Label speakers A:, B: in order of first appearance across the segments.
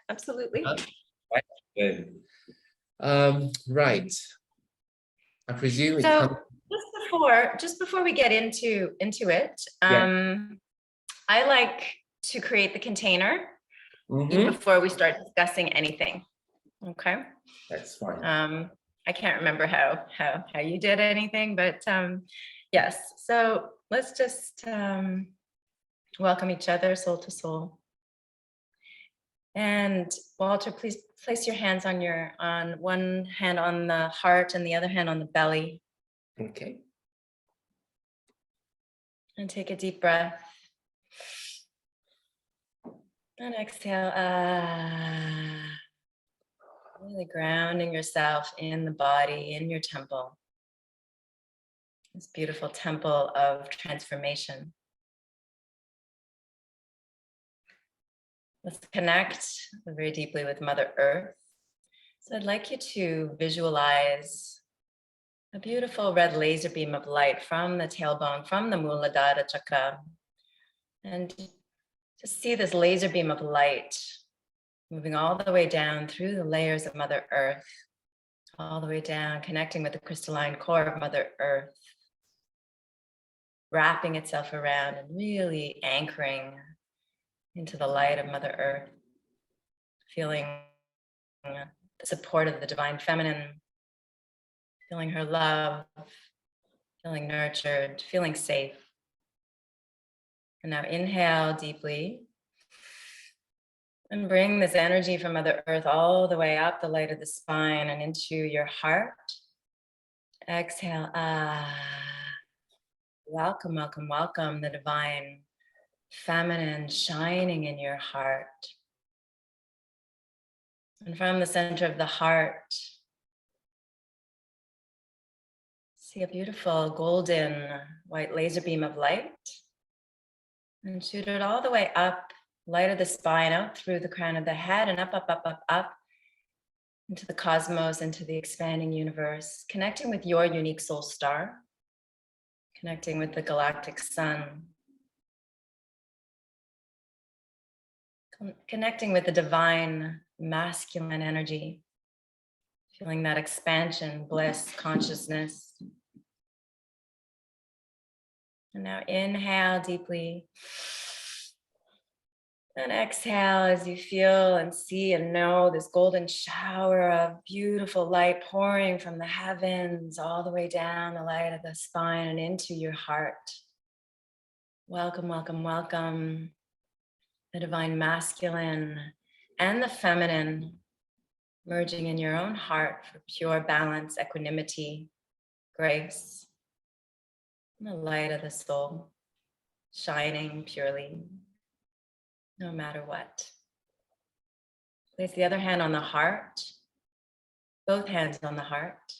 A: absolutely.
B: Right. Good. Right. I presume it
A: So
B: comes.
A: just before we get into it,
B: Yeah.
A: I like to create the container
B: Mhm.
A: before we start discussing anything. Okay.
B: That's fine.
A: I can't remember how you did anything, but yes. So let's just welcome each other soul to soul. And Walter, please place your hands on one hand on the heart and the other hand on the belly.
B: Okay.
A: And take a deep breath. And exhale. Really grounding yourself in the body, in your temple. This beautiful temple of transformation. Let's connect very deeply with Mother Earth. So I'd like you to visualize a beautiful red laser beam of light from the tailbone, from the Muladhara chakra. And just see this laser beam of light moving all the way down through the layers of Mother Earth, all the way down, connecting with the crystalline core of Mother Earth, wrapping itself around and really anchoring into the light of Mother Earth, feeling the support of the divine feminine, feeling her love, feeling nurtured, feeling safe. And now inhale deeply and bring this energy from Mother Earth all the way up the light of the spine and into your heart. Exhale. Welcome, welcome, welcome the divine feminine shining in your heart. And from the center of the heart, see a beautiful golden white laser beam of light. And shoot it all the way up, light of the spine, out through the crown of the head and up, up, up, up, up into the cosmos, into the expanding universe, connecting with your unique soul star, connecting with the galactic sun, connecting with the divine masculine energy, feeling that expansion, bliss, consciousness. And now inhale deeply. And exhale as you feel and see and know this golden shower of beautiful light pouring from the heavens all the way down the light of the spine and into your heart. Welcome, welcome, welcome. The divine masculine and the feminine merging in your own heart for pure balance, equanimity, grace, and the light of the soul shining purely, no matter what. Place the other hand on the heart, both hands on the heart.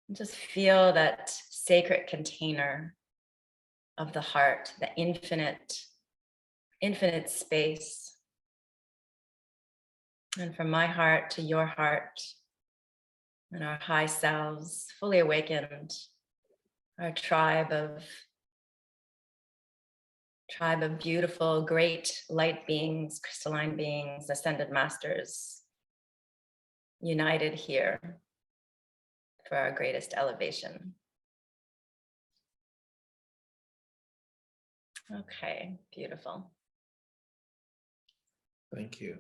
A: And just feel that sacred container of the heart, the infinite space. And from my heart to your heart and our high selves, fully awakened, our tribe of beautiful, great light beings, crystalline beings, ascended masters, united here for our greatest elevation. Okay, beautiful.
B: Thank you.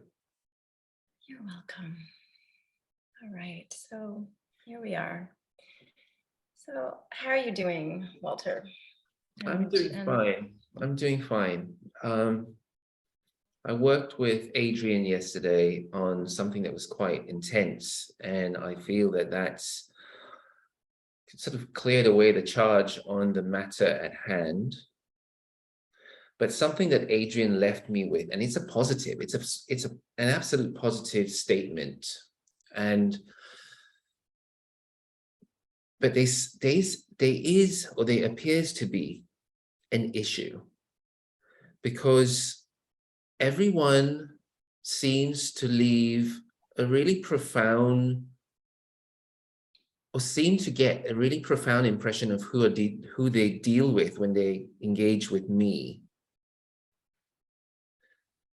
A: You're welcome. All right, so here we are. So how are you doing, Walter?
B: I'm doing fine. I'm doing fine. I worked with Adrian yesterday on something that was quite intense, and I feel that that's sort of cleared away the charge on the matter at hand. But something that Adrian left me with, and it's a positive, it's an absolute positive statement. But there appears to be an issue, because everyone seems to leave a really profound, or seem to get a really profound impression of who they deal with when they engage with me.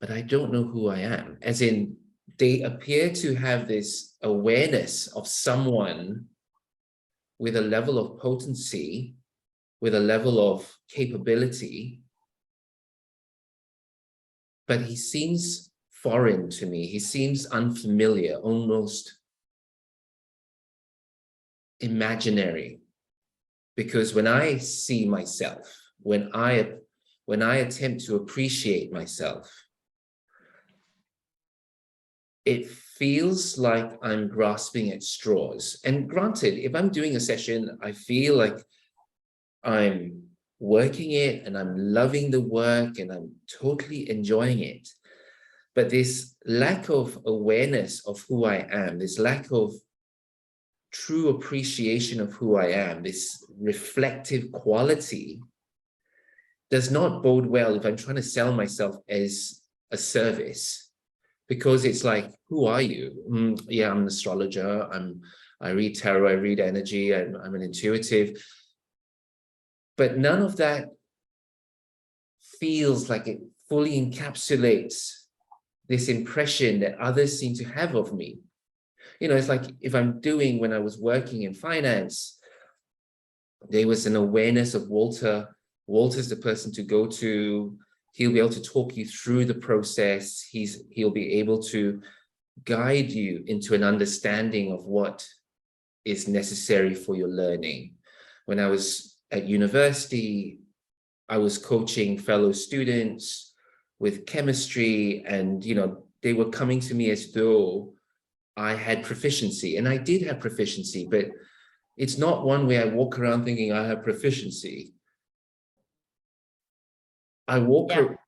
B: but I don't know who I am. As in, they appear to have this awareness of someone with a level of potency, with a level of capability, but he seems foreign to me. He seems unfamiliar, almost imaginary. Because when I see myself, when I attempt to appreciate myself, it feels like I'm grasping at straws. And granted, if I'm doing a session, I feel like I'm working it and I'm loving the work and I'm totally enjoying it. But this lack of awareness of who I am, this lack of true appreciation of who I am, this reflective quality, does not bode well if I'm trying to sell myself as a service. Because it's like, who are you? Yeah, I'm an astrologer. I read tarot, I read energy, I'm an intuitive. But none of that feels like it fully encapsulates this impression that others seem to have of me. You know, it's like if I'm doing, when I was working in finance, there was an awareness of Walter. Walter's the person to go to. He'll be able to talk you through the process. He'll be able to guide you into an understanding of what is necessary for your learning. When I was at university, I was coaching fellow students with chemistry, and they were coming to me as though I had proficiency, and I did have proficiency, but it's not one way I walk around thinking I have proficiency. I walk around,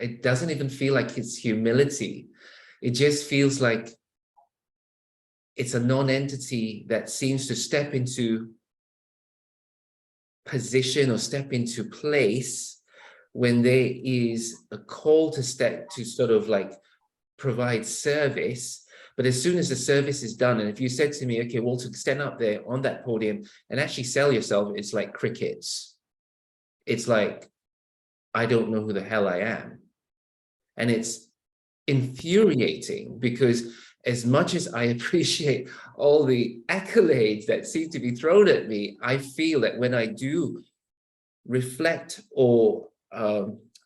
B: it doesn't even feel like it's humility. It just feels like it's a non-entity that seems to step into position or step into place when there is a call to step to sort of like provide service. But as soon as the service is done, and if you said to me, okay, Walter, stand up there on that podium and actually sell yourself, it's like crickets. It's like, I don't know who the hell I am. And it's infuriating because as much as I appreciate all the accolades that seem to be thrown at me, I feel that when I do reflect or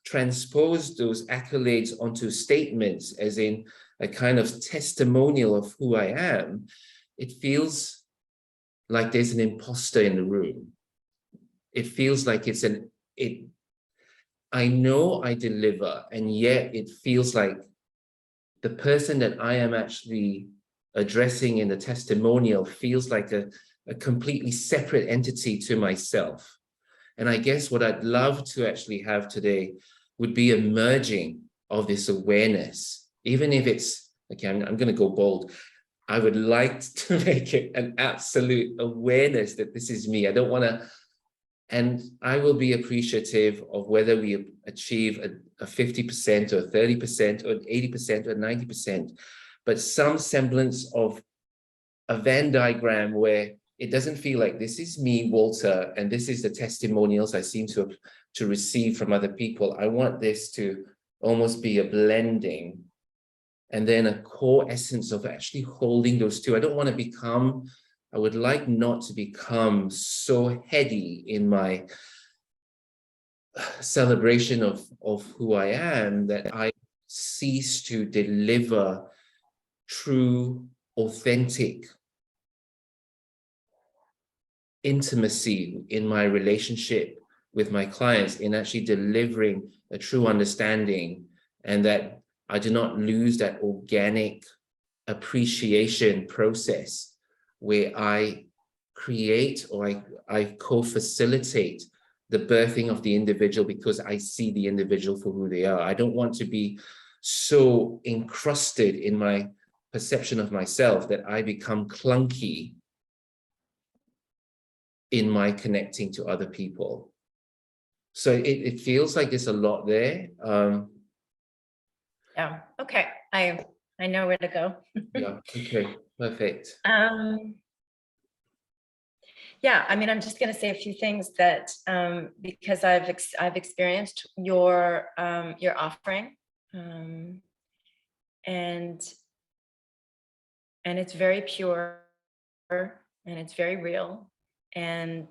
B: transpose those accolades onto statements, as in a kind of testimonial of who I am, it feels like there's an imposter in the room. It feels like I know I deliver, and yet it feels like the person that I am actually addressing in the testimonial feels like a completely separate entity to myself. And I guess what I'd love to actually have today would be a merging of this awareness, even if it's, okay, I'm going to go bold. I would like to make it an absolute awareness that this is me. I don't want to, and I will be appreciative of whether we achieve a 50% or 30% or 80% or 90%, but some semblance of a Venn diagram where it doesn't feel like this is me, Walter, and this is the testimonials I seem to receive from other people. I want this to almost be a blending and then a core essence of actually holding those two. I would like not to become so heady in my celebration of who I am that I cease to deliver true, authentic intimacy in my relationship with my clients, in actually delivering a true understanding, and that I do not lose that organic appreciation process where I create or I co-facilitate the birthing of the individual because I see the individual for who they are. I don't want to be so encrusted in my perception of myself that I become clunky in my connecting to other people. So it feels like there's a lot there.
A: Yeah. Okay. I know where to go.
B: Yeah. Okay. Perfect.
A: Yeah. I mean, I'm just going to say a few things that because I've experienced your offering, And it's very pure and it's very real. And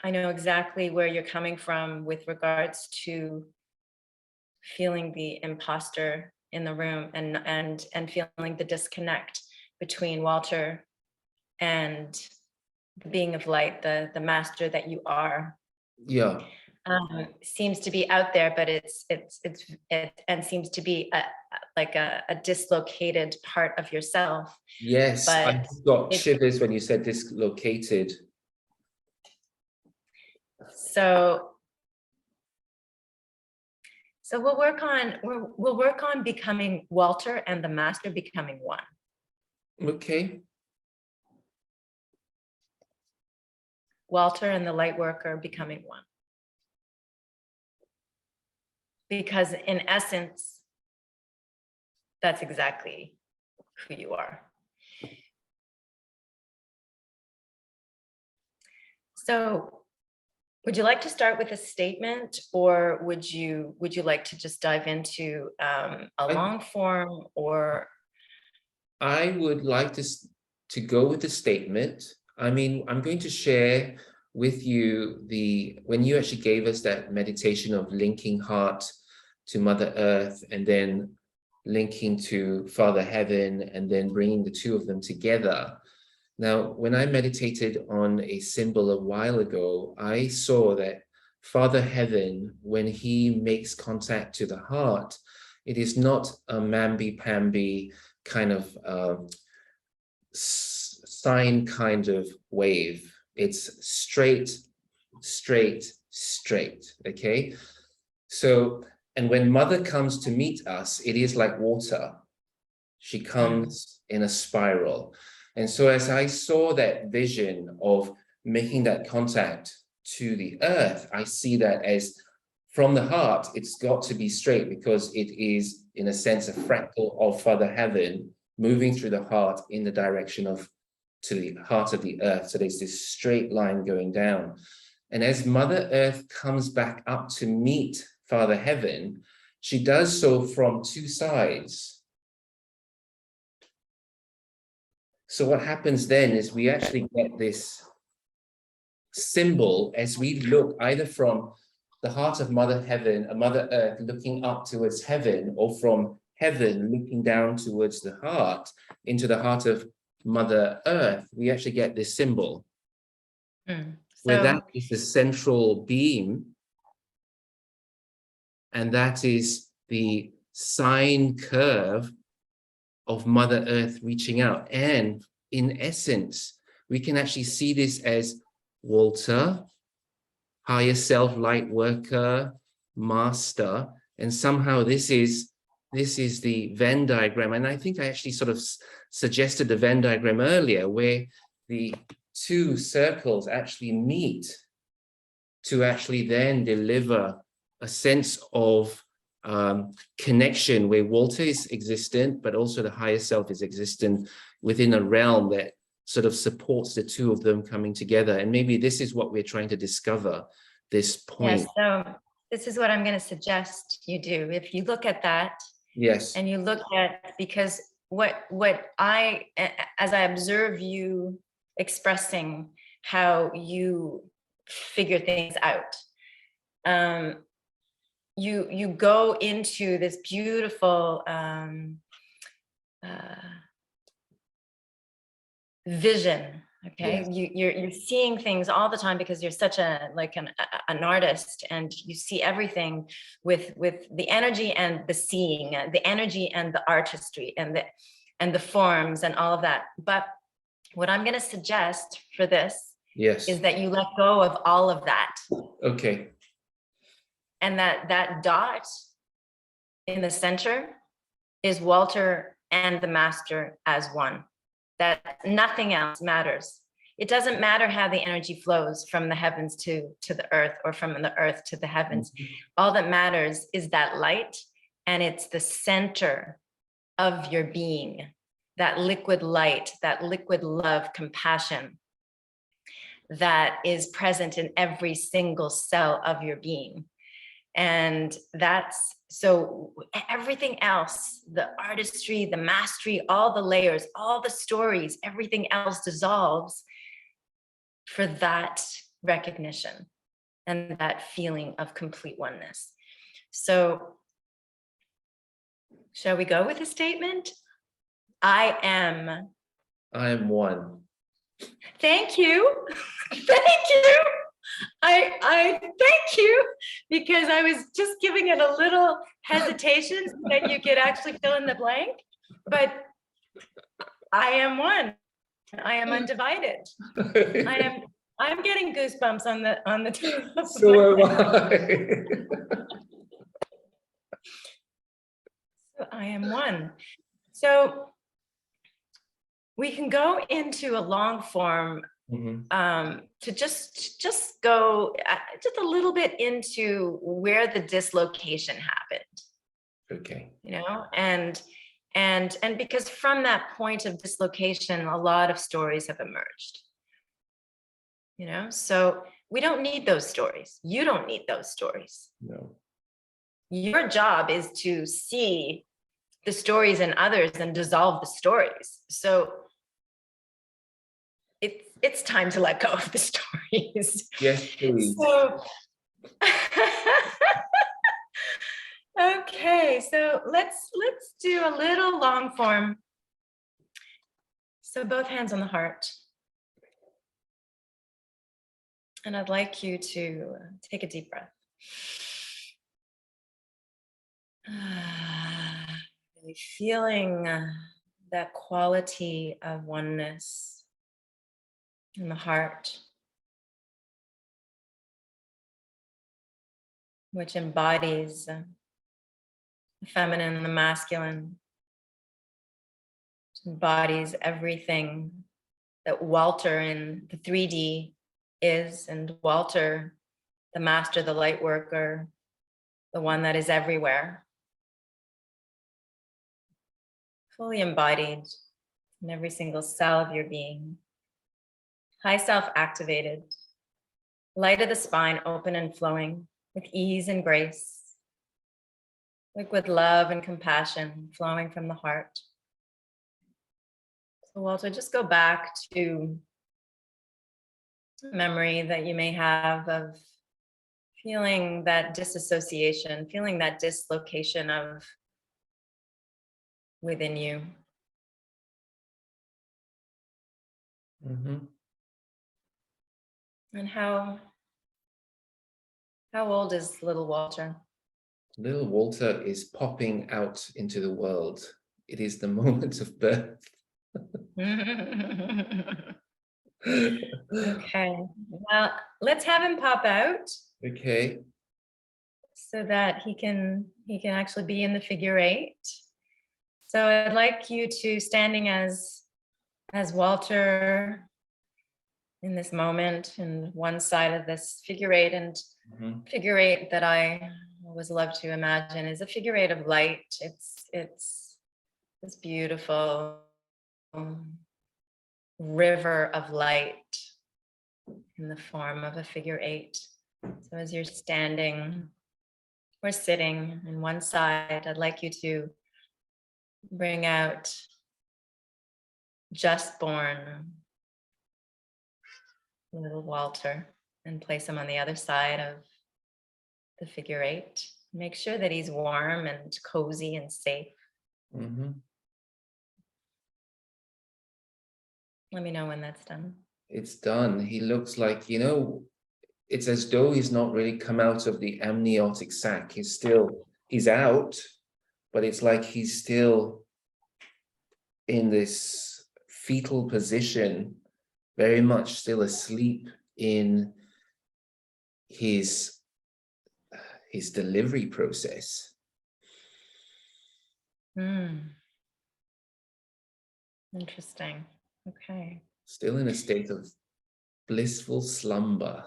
A: I know exactly where you're coming from with regards to feeling the imposter in the room and feeling the disconnect between Walter and the being of light, the master that you are.
B: Yeah.
A: Seems to be out there, but it and seems to be like a dislocated part of yourself.
B: Yes, I
A: But
B: got shivers when you said dislocated.
A: So we'll work on becoming Walter and the master becoming one.
B: Okay.
A: Walter and the light worker becoming one. Because in essence, that's exactly who you are. So would you like to start with a statement, or would you like to just dive into a long form? Or
B: I would like to go with the statement. I mean, I'm going to share with you when you actually gave us that meditation of linking heart to Mother Earth, and then linking to Father Heaven, and then bringing the two of them together. Now, when I meditated on a symbol a while ago, I saw that Father Heaven, when he makes contact to the heart, it is not a mamby-pamby kind of sine kind of wave. It's straight, straight, straight, okay? So, and when Mother comes to meet us, it is like water. She comes in a spiral. And so as I saw that vision of making that contact to the earth, I see that as from the heart, it's got to be straight, because it is, in a sense, a fractal of Father Heaven moving through the heart in the direction of, to the heart of the earth. So there's this straight line going down. And as Mother Earth comes back up to meet Father Heaven, she does so from two sides. So what happens then is we actually get this symbol as we look either from the heart of Mother Heaven, Mother Earth looking up towards heaven, or from heaven looking down towards the heart, into the heart of Mother Earth, we actually get this symbol. Where that is the central beam, and that is the sine curve of Mother Earth reaching out. And in essence, we can actually see this as Walter, higher self, light worker, master, and somehow this is the Venn diagram. And I think I actually sort of suggested the Venn diagram earlier, where the two circles actually meet to actually then deliver a sense of connection, where Walter is existent, but also the higher self is existent within a realm that sort of supports the two of them coming together. And maybe this is what we're trying to discover, this point.
A: Yes, so this is what I'm going to suggest you do. If you look at that,
B: yes,
A: and you look at, because what I, as I observe you expressing how you figure things out, you go into this beautiful vision. Okay, yes. You're seeing things all the time because you're such an artist, and you see everything with the energy and the seeing, the energy and the artistry and the forms and all of that. But what I'm going to suggest for this is that you let go of all of that.
B: Okay.
A: And that dot in the center is Walter and the master as one. That nothing else matters. It doesn't matter how the energy flows from the heavens to the earth, or from the earth to the heavens. All that matters is that light, and it's the center of your being, that liquid light, that liquid love, compassion that is present in every single cell of your being. And that's, so everything else, the artistry, the mastery, all the layers, all the stories, everything else dissolves for that recognition and that feeling of complete oneness. So shall we go with a statement? I am
B: one.
A: Thank you. Thank you. I thank you, because I was just giving it a little hesitation so that you could actually fill in the blank. But I am one. I am undivided. I'm getting goosebumps on the top.
B: So am I.
A: So I am one. So we can go into a long form to just go just a little bit into where the dislocation happened.
B: Okay.
A: You know, and because from that point of dislocation, a lot of stories have emerged. You know, so we don't need those stories. You don't need those stories.
B: No.
A: Your job is to see the stories in others and dissolve the stories. So it's time to let go of the stories.
B: Yes, please.
A: So, okay, so let's do a little long form. So both hands on the heart. And I'd like you to take a deep breath. Really feeling that quality of oneness in the heart, which embodies the feminine and the masculine, which embodies everything that Walter in the 3D is, and Walter, the master, the light worker, the one that is everywhere, fully embodied in every single cell of your being, high self activated, light of the spine open and flowing with ease and grace, liquid love and compassion flowing from the heart. So Walter, just go back to a memory that you may have of feeling that disassociation, feeling that dislocation of within you. And how old is little Walter?
B: Little Walter is popping out into the world. It is the moment of birth.
A: Okay, well, let's have him pop out.
B: Okay.
A: So that he can actually be in the figure 8. So I'd like you to, standing as Walter in this moment, in one side of this figure 8, and figure 8 that I always love to imagine is a figure 8 of light. It's this beautiful river of light in the form of a figure 8. So as you're standing or sitting in one side, I'd like you to bring out just born little Walter and place him on the other side of the figure 8. Make sure that he's warm and cozy and safe. Let me know when that's done.
B: It's done. He looks like, you know, it's as though he's not really come out of the amniotic sac. He's out, but it's like he's still in this fetal position, very much still asleep in his delivery process.
A: Interesting. Okay.
B: Still in a state of blissful slumber.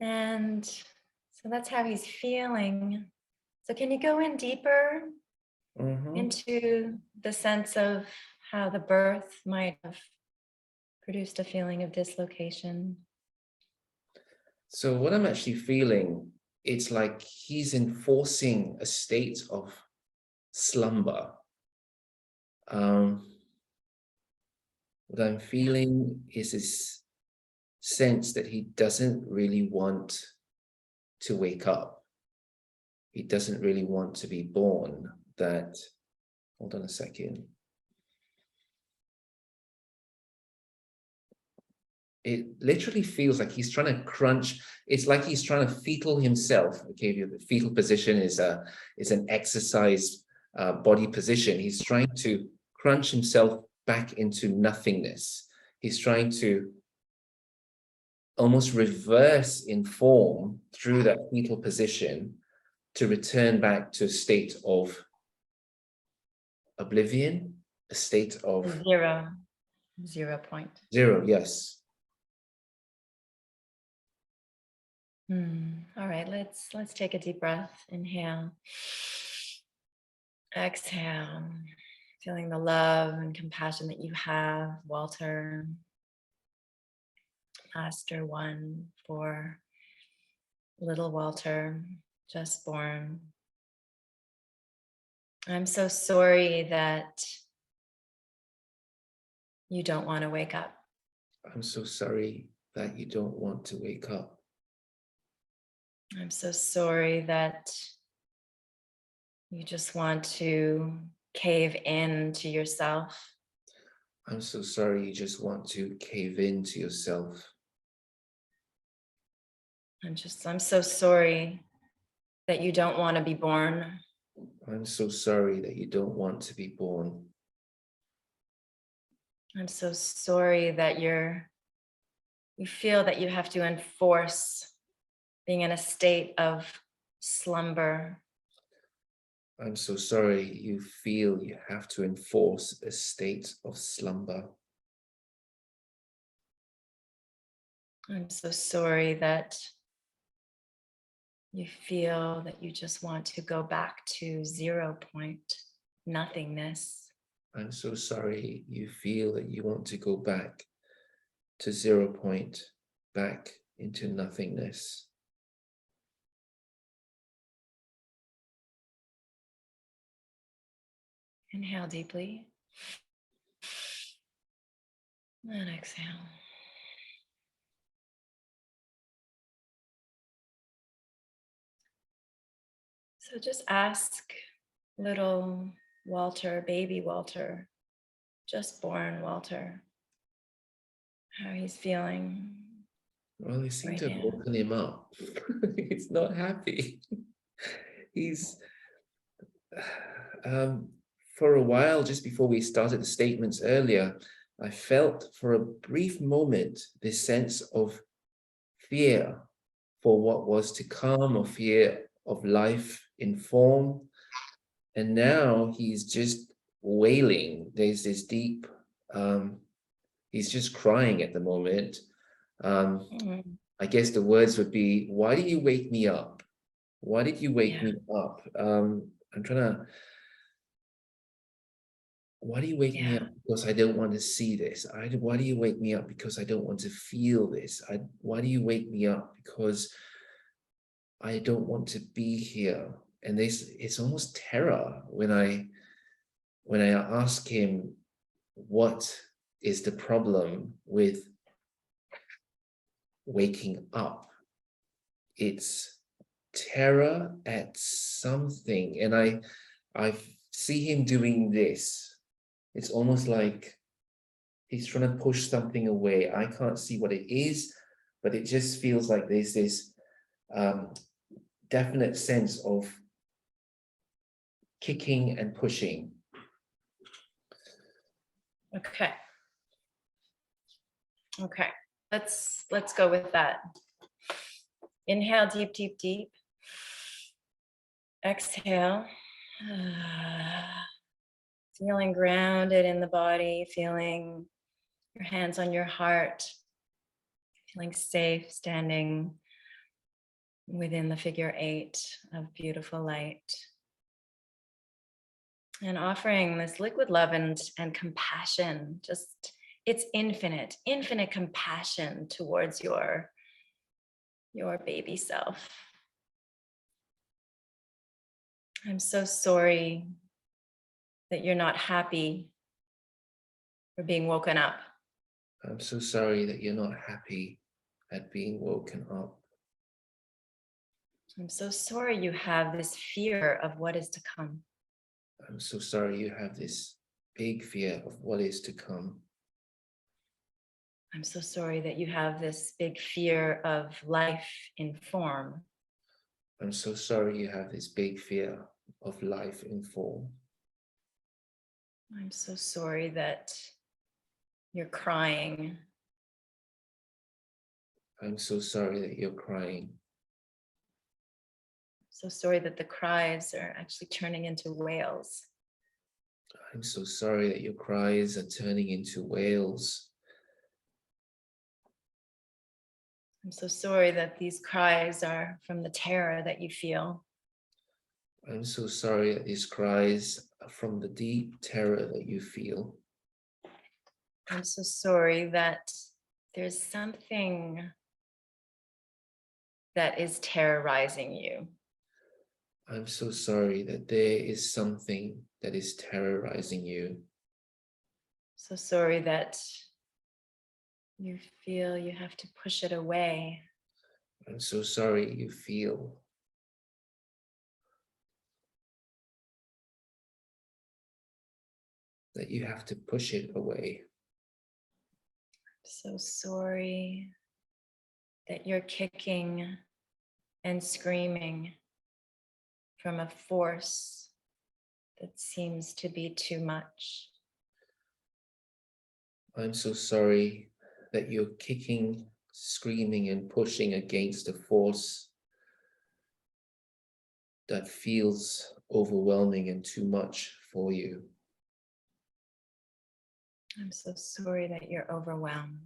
A: And so that's how he's feeling. So can you go in deeper into the sense of how the birth might have produced a feeling of dislocation?
B: So what I'm actually feeling, it's like he's enforcing a state of slumber. What I'm feeling is this sense that he doesn't really want to wake up. He doesn't really want to be born. That, hold on a second. It literally feels like he's trying to crunch. It's like he's trying to fetal himself. Okay, the fetal position is an exercise body position. He's trying to crunch himself back into nothingness. He's trying to almost reverse in form through that fetal position to return back to a state of oblivion, a state of
A: 0 point.
B: zero. Yes.
A: All right, let's take a deep breath. Inhale. Exhale. Feeling the love and compassion that you have, Walter. Master 1 for little Walter, just born. I'm so sorry that you don't want to wake up.
B: I'm so sorry that you don't want to wake up.
A: I'm so sorry that you just want to cave in to yourself.
B: I'm so sorry you just want to cave into yourself.
A: I'm so sorry that you don't want to be born.
B: I'm so sorry that you don't want to be born.
A: I'm so sorry that you feel that you have to enforce being in a state of slumber.
B: I'm so sorry you feel you have to enforce a state of slumber.
A: I'm so sorry that you feel that you just want to go back to 0 point, nothingness.
B: I'm so sorry you feel that you want to go back to 0 point, back into nothingness.
A: Inhale deeply and exhale. So just ask little Walter, baby Walter, just born Walter, how he's feeling.
B: Well, they seem
A: Right
B: to have
A: now.
B: woken him up. He's not happy. He's for a while, just before we started the statements earlier, I felt for a brief moment this sense of fear for what was to come, or fear of life in form. And now he's just wailing. There's this deep, he's just crying at the moment. I guess the words would be, why do you wake me up? Why did you wake me up? I'm trying to, why do you wake me up? Because I don't want to see this. Why do you wake me up? Because I don't want to feel this. Why do you wake me up? Because I don't want to be here. And it's almost terror when I ask him, what is the problem with waking up? It's terror at something. And I see him doing this. It's almost like he's trying to push something away. I can't see what it is, but it just feels like there's this definite sense of kicking and pushing.
A: Okay. Let's go with that. Inhale, deep, deep, deep. Exhale. Feeling grounded in the body, feeling your hands on your heart, feeling safe standing within the figure 8 of beautiful light. And offering this liquid love and compassion, just it's infinite compassion towards your baby self. I'm so sorry that you're not happy for being woken up.
B: I'm so sorry that you're not happy at being woken up.
A: I'm so sorry you have this fear of what is to come.
B: I'm so sorry you have this big fear of what is to come.
A: I'm so sorry that you have this big fear of life in form.
B: I'm so sorry you have this big fear of life in form.
A: I'm so sorry that you're crying.
B: I'm so sorry that you're crying.
A: So sorry that the cries are actually turning into wails.
B: I'm so sorry that your cries are turning into wails.
A: I'm so sorry that these cries are from the terror that you feel.
B: I'm so sorry that these cries are from the deep terror that you feel.
A: I'm so sorry that there's something that is terrorizing you.
B: I'm so sorry that there is something that is terrorizing you.
A: So sorry that you feel you have to push it away.
B: I'm so sorry you feel that you have to push it away.
A: So sorry that you're kicking and screaming from a force that seems to be too much.
B: I'm so sorry that you're kicking, screaming, and pushing against a force that feels overwhelming and too much for you.
A: I'm so sorry that you're overwhelmed.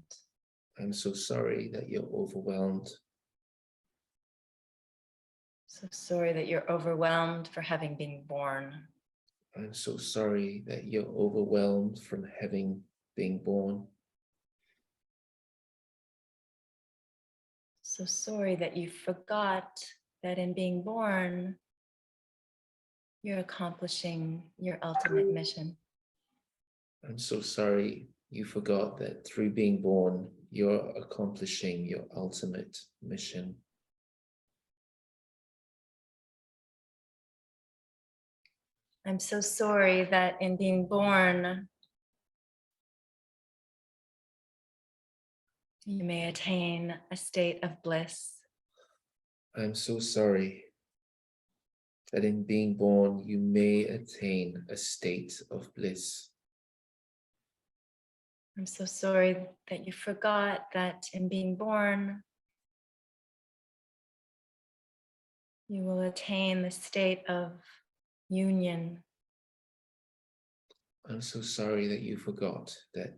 B: I'm so sorry that you're overwhelmed.
A: So sorry that you're overwhelmed for having been born.
B: I'm so sorry that you're overwhelmed from having been born.
A: So sorry that you forgot that in being born, you're accomplishing your ultimate mission.
B: I'm so sorry you forgot that through being born, you're accomplishing your ultimate mission.
A: I'm so sorry that in being born, you may attain a state of bliss.
B: I'm so sorry that in being born, you may attain a state of bliss.
A: I'm so sorry that you forgot that in being born, you will attain the state of union.
B: I'm so sorry that you forgot that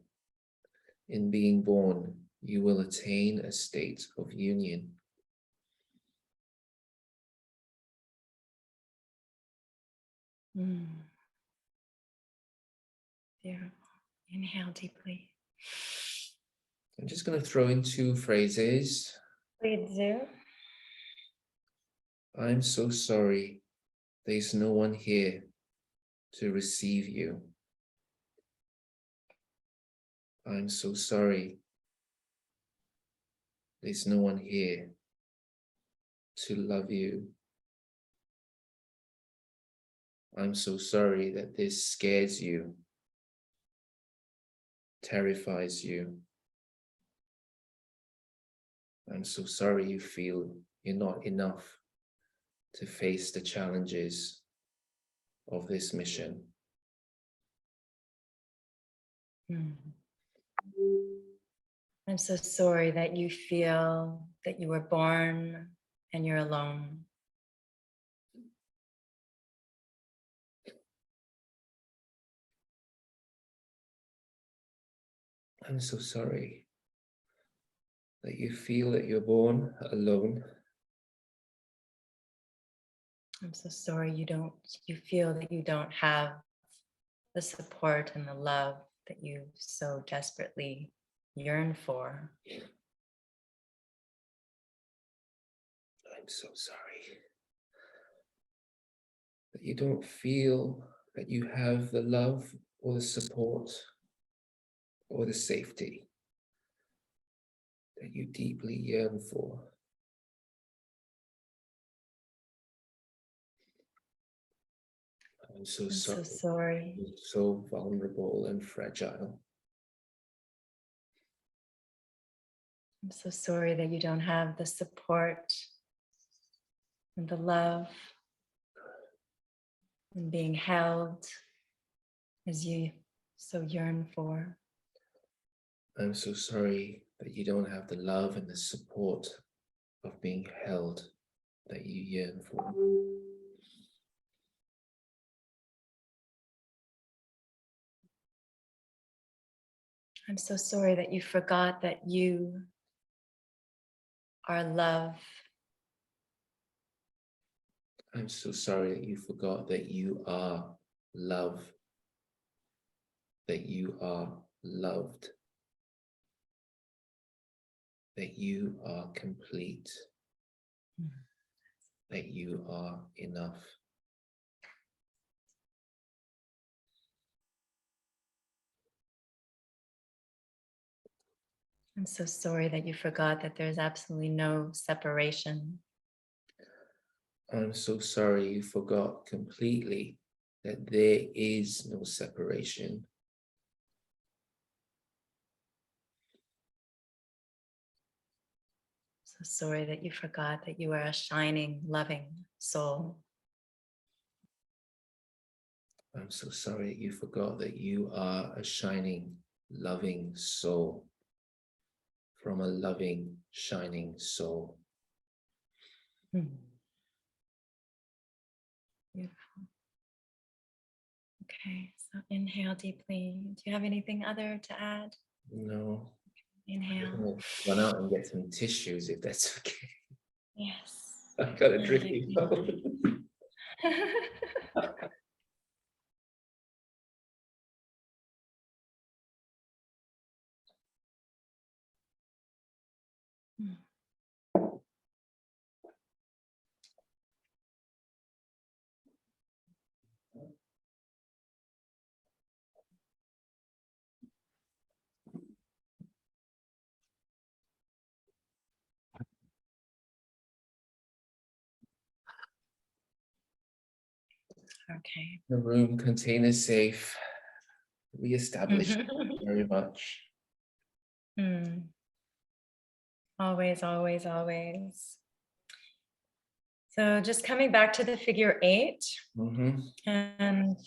B: in being born, you will attain a state of union.
A: Beautiful. Inhale deeply.
B: I'm just going to throw in two phrases.
A: Please do.
B: I'm so sorry. There's no one here to receive you. I'm so sorry. There's no one here to love you. I'm so sorry that this scares you, terrifies you. I'm so sorry you feel you're not enough to face the challenges of this mission.
A: I'm so sorry that you feel that you were born and you're alone.
B: I'm so sorry that you feel that you're born alone.
A: I'm so sorry you feel that you don't have the support and the love that you so desperately yearn for.
B: I'm so sorry that you don't feel that you have the love or the support or the safety that you deeply yearn for. I'm so sorry.
A: So sorry.
B: You're so vulnerable and fragile.
A: I'm so sorry that you don't have the support and the love and being held as you so yearn for.
B: I'm so sorry that you don't have the love and the support of being held that you yearn for.
A: I'm so sorry that you forgot that you are love.
B: I'm so sorry that you forgot that you are love, that you are loved, that you are complete, that you are enough.
A: I'm so sorry that you forgot that there's absolutely no separation.
B: I'm so sorry you forgot completely that there is no separation.
A: So sorry that you forgot that you are a shining, loving soul.
B: I'm so sorry that you forgot that you are a shining, loving soul from a loving, shining soul.
A: Beautiful. Okay, so inhale deeply. Do you have anything other to add?
B: No.
A: Inhale.
B: I'm gonna run out and get some tissues if that's okay.
A: Yes.
B: I've got a drinking bowl.
A: Okay.
B: The room container safe. Reestablished very much.
A: Always, always, always. So just coming back to the figure 8, and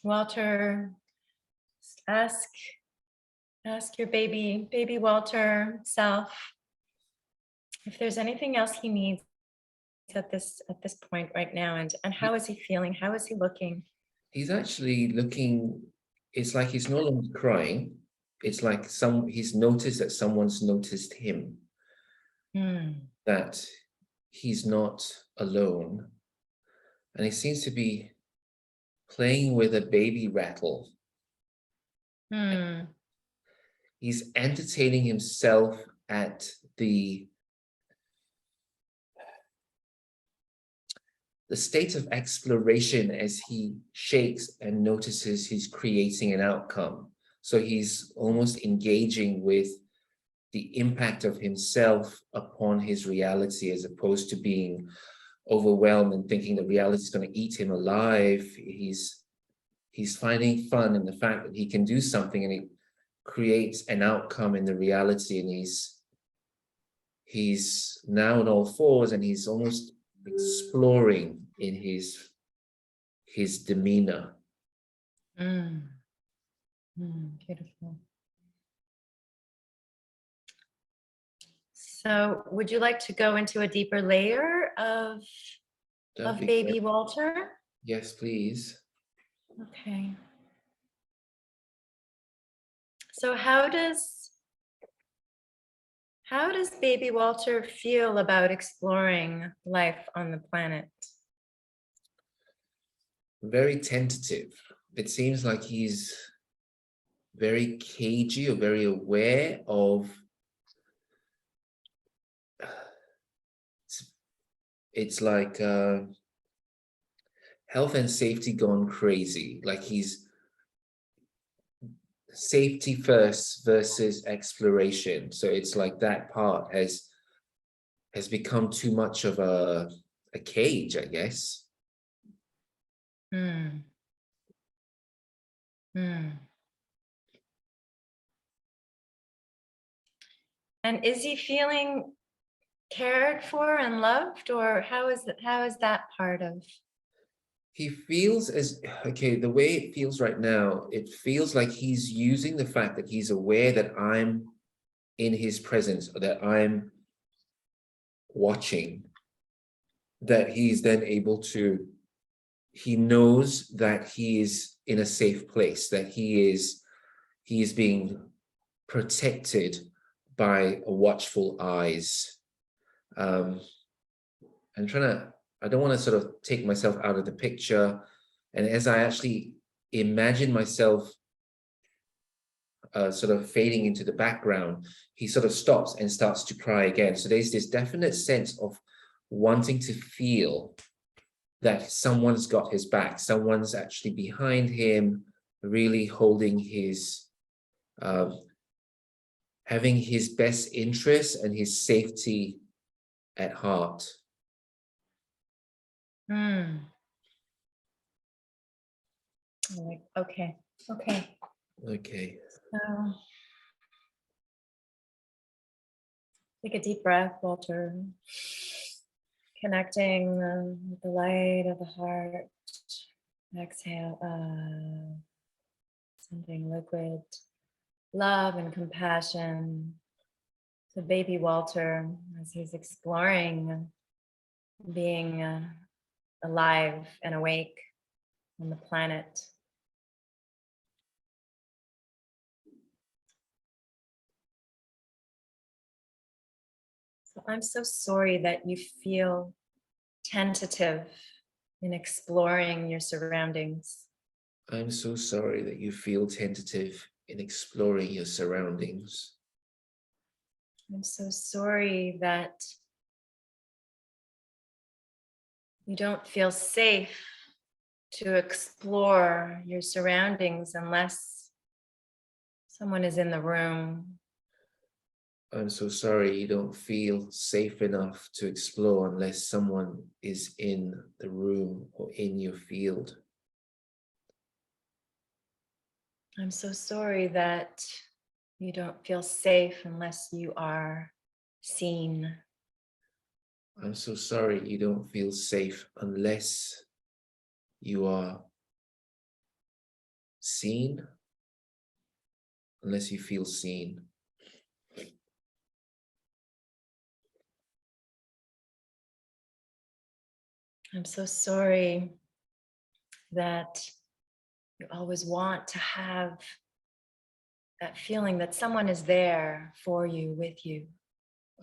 A: Walter, ask your baby Walter self if there's anything else he needs at this point right now, and how is he feeling? How is he looking?
B: He's actually looking, it's like he's no longer crying. It's like he's noticed that someone's noticed him, that he's not alone. And he seems to be playing with a baby rattle. He's entertaining himself at the state of exploration as he shakes and notices he's creating an outcome. So he's almost engaging with the impact of himself upon his reality, as opposed to being overwhelmed and thinking that reality is going to eat him alive. He's finding fun in the fact that he can do something and it creates an outcome in the reality, and he's now on all fours and he's almost exploring in his demeanor.
A: Beautiful. So would you like to go into a deeper layer of baby Walter?
B: Yes, please.
A: Okay. So how does baby Walter feel about exploring life on the planet?
B: Very tentative. It seems like he's very cagey or very aware of it's like health and safety gone crazy. Like he's safety first versus exploration. So it's like that part has become too much of a cage, I guess.
A: Hmm. Hmm. And is he feeling cared for and loved, or how is that part of?
B: He feels as, okay, the way it feels right now, it feels like he's using the fact that he's aware that I'm in his presence, or that I'm watching, that he's then able to, he knows that he is in a safe place, that he is being protected by watchful eyes. I'm trying to, I don't want to sort of take myself out of the picture. And as I actually imagine myself sort of fading into the background, he sort of stops and starts to cry again. So there's this definite sense of wanting to feel that someone's got his back, someone's actually behind him, really holding his, having his best interests and his safety at heart.
A: Like, okay.
B: Okay.
A: So take a deep breath, Walter. Connecting with the light of the heart. Exhale, something liquid, love and compassion. So baby Walter, as he's exploring being alive and awake on the planet. So I'm so sorry that you feel tentative in exploring your surroundings.
B: I'm so sorry that you feel tentative in exploring your surroundings.
A: I'm so sorry that you don't feel safe to explore your surroundings unless someone is in the room.
B: I'm so sorry you don't feel safe enough to explore unless someone is in the room or in your field.
A: I'm so sorry that you don't feel safe unless you are seen.
B: I'm so sorry you don't feel safe unless you are seen, unless you feel seen.
A: I'm so sorry that you always want to have that feeling that someone is there for you, with you.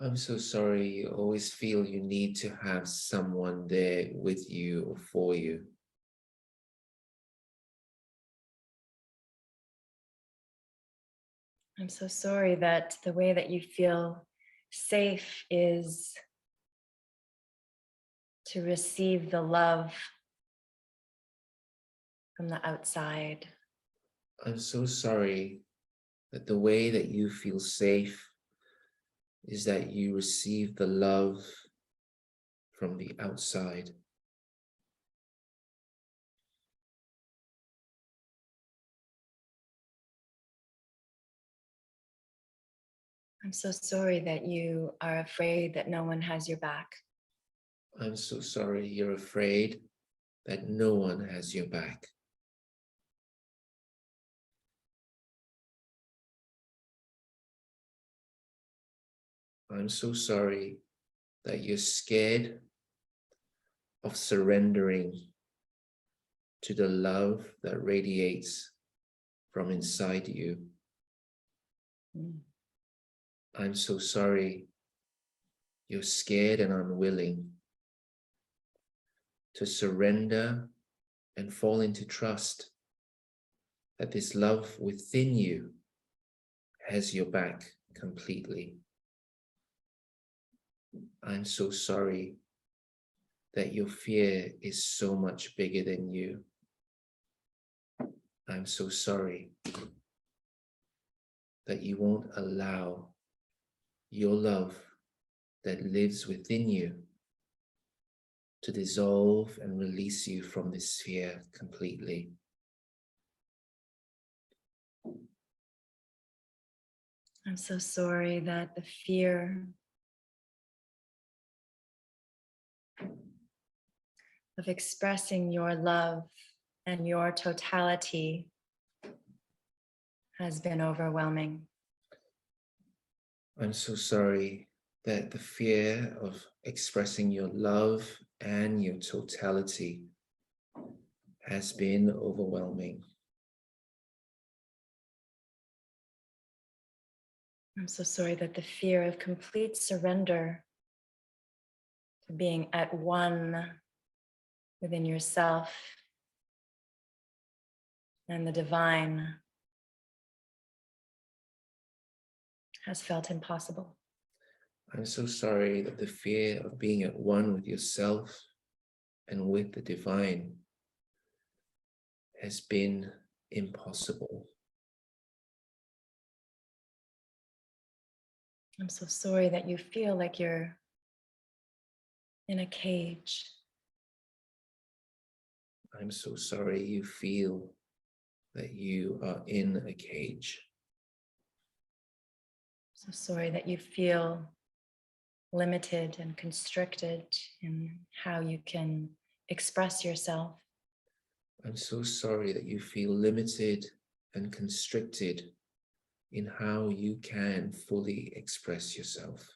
B: I'm so sorry you always feel you need to have someone there with you or for you.
A: I'm so sorry that the way that you feel safe is to receive the love from the outside.
B: I'm so sorry that the way that you feel safe is that you receive the love from the outside.
A: I'm so sorry that you are afraid that no one has your back.
B: I'm so sorry you're afraid that no one has your back. I'm so sorry that you're scared of surrendering to the love that radiates from inside you. I'm so sorry you're scared and unwilling to surrender and fall into trust that this love within you has your back completely. I'm so sorry that your fear is so much bigger than you. I'm so sorry that you won't allow your love that lives within you to dissolve and release you from this fear completely.
A: I'm so sorry that the fear of expressing your love and your totality has been overwhelming.
B: I'm so sorry that the fear of expressing your love and your totality has been overwhelming.
A: I'm so sorry that the fear of complete surrender to being at one within yourself and the divine has felt impossible.
B: I'm so sorry that the fear of being at one with yourself and with the divine has been impossible.
A: I'm so sorry that you feel like you're in a cage.
B: I'm so sorry you feel that you are in a cage.
A: So sorry that you feel limited and constricted in how you can express yourself.
B: I'm so sorry that you feel limited and constricted in how you can fully express yourself.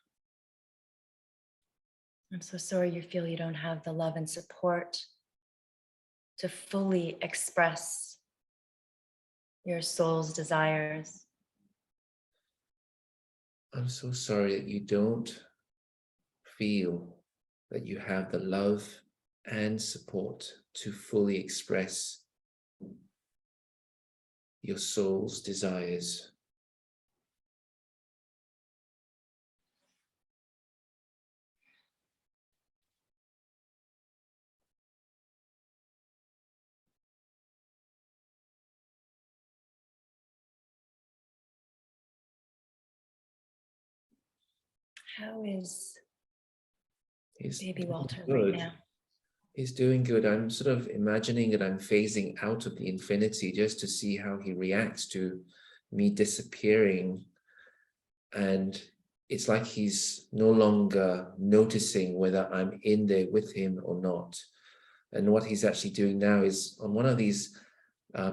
A: I'm so sorry you feel you don't have the love and support to fully express your soul's desires.
B: I'm so sorry that you don't feel that you have the love and support to fully express your soul's desires.
A: How is
B: He's
A: baby Walter right
B: good.
A: now?
B: He's doing good. I'm sort of imagining that I'm phasing out of the infinity just to see how he reacts to me disappearing. And it's like he's no longer noticing whether I'm in there with him or not. And what he's actually doing now is on one of these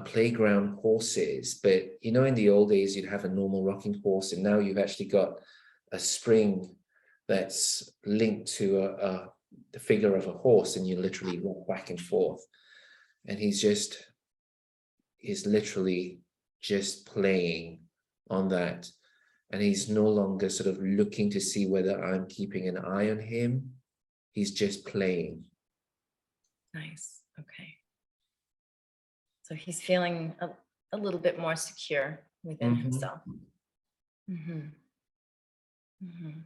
B: playground horses. But you know, in the old days, you'd have a normal rocking horse, and now you've actually got a spring that's linked to the figure of a horse, and you literally walk back and forth. And he's literally just playing on that. And he's no longer sort of looking to see whether I'm keeping an eye on him. He's just playing.
A: Nice. Okay. So he's feeling a little bit more secure within himself. Mm-hmm. Mm-hmm.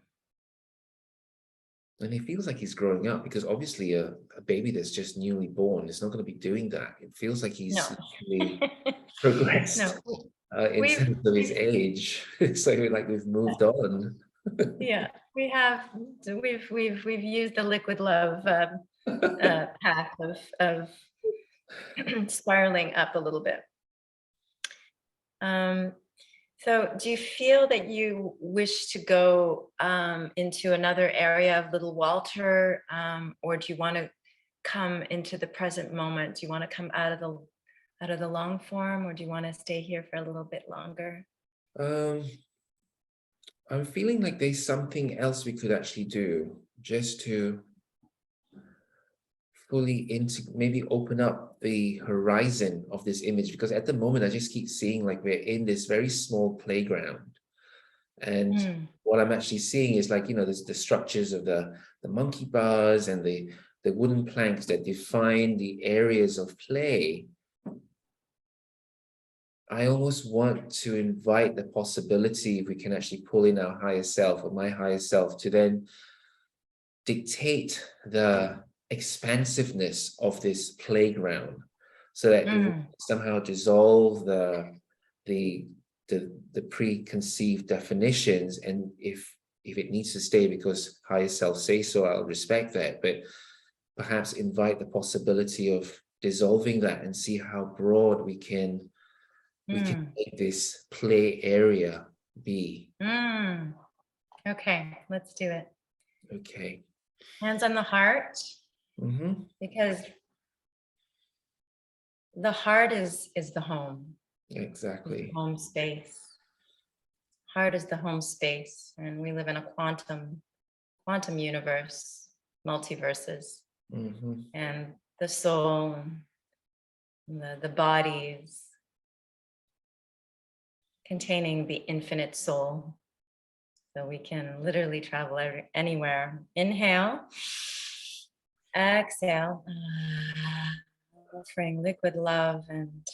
B: And he feels like he's growing up, because obviously a baby that's just newly born is not going to be doing that. It feels like he's actually progressed in terms of his age. It's like we've moved on.
A: Yeah, we have. We've used the liquid love path of spiraling up a little bit. So do you feel that you wish to go into another area of little Walter, or do you want to come into the present moment? Do you want to come out of the long form, or do you want to stay here for a little bit longer?
B: I'm feeling like there's something else we could actually do, just to fully maybe open up the horizon of this image, because at the moment I just keep seeing like we're in this very small playground, and what I'm actually seeing is, like, you know, there's the structures of the monkey bars and the wooden planks that define the areas of play. I almost want to invite the possibility, if we can actually pull in our higher self or my higher self, to then dictate the expansiveness of this playground, so that if we somehow dissolve the preconceived definitions, and if it needs to stay because higher self say so, I'll respect that, but perhaps invite the possibility of dissolving that and see how broad we can make this play area be.
A: Okay, let's do it.
B: Okay.
A: Hands on the heart, because the heart is the home.
B: Exactly.
A: Home space. Heart is the home space, and we live in a quantum universe, multiverses, and the soul, the bodies containing the infinite soul. So we can literally travel anywhere. Inhale, exhale, offering liquid love and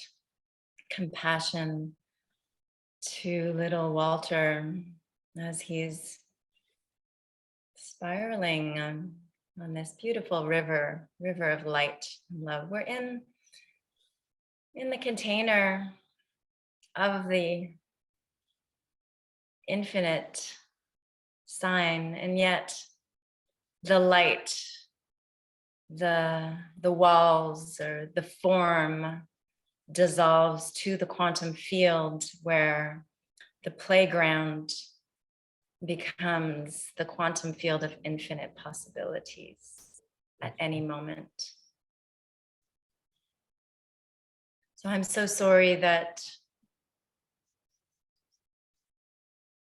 A: compassion to little Walter as he's spiraling on this beautiful river of light and love. We're in the container of the infinite sign, and yet the light, the walls or the form dissolves to the quantum field, where the playground becomes the quantum field of infinite possibilities at any moment. So I'm so sorry that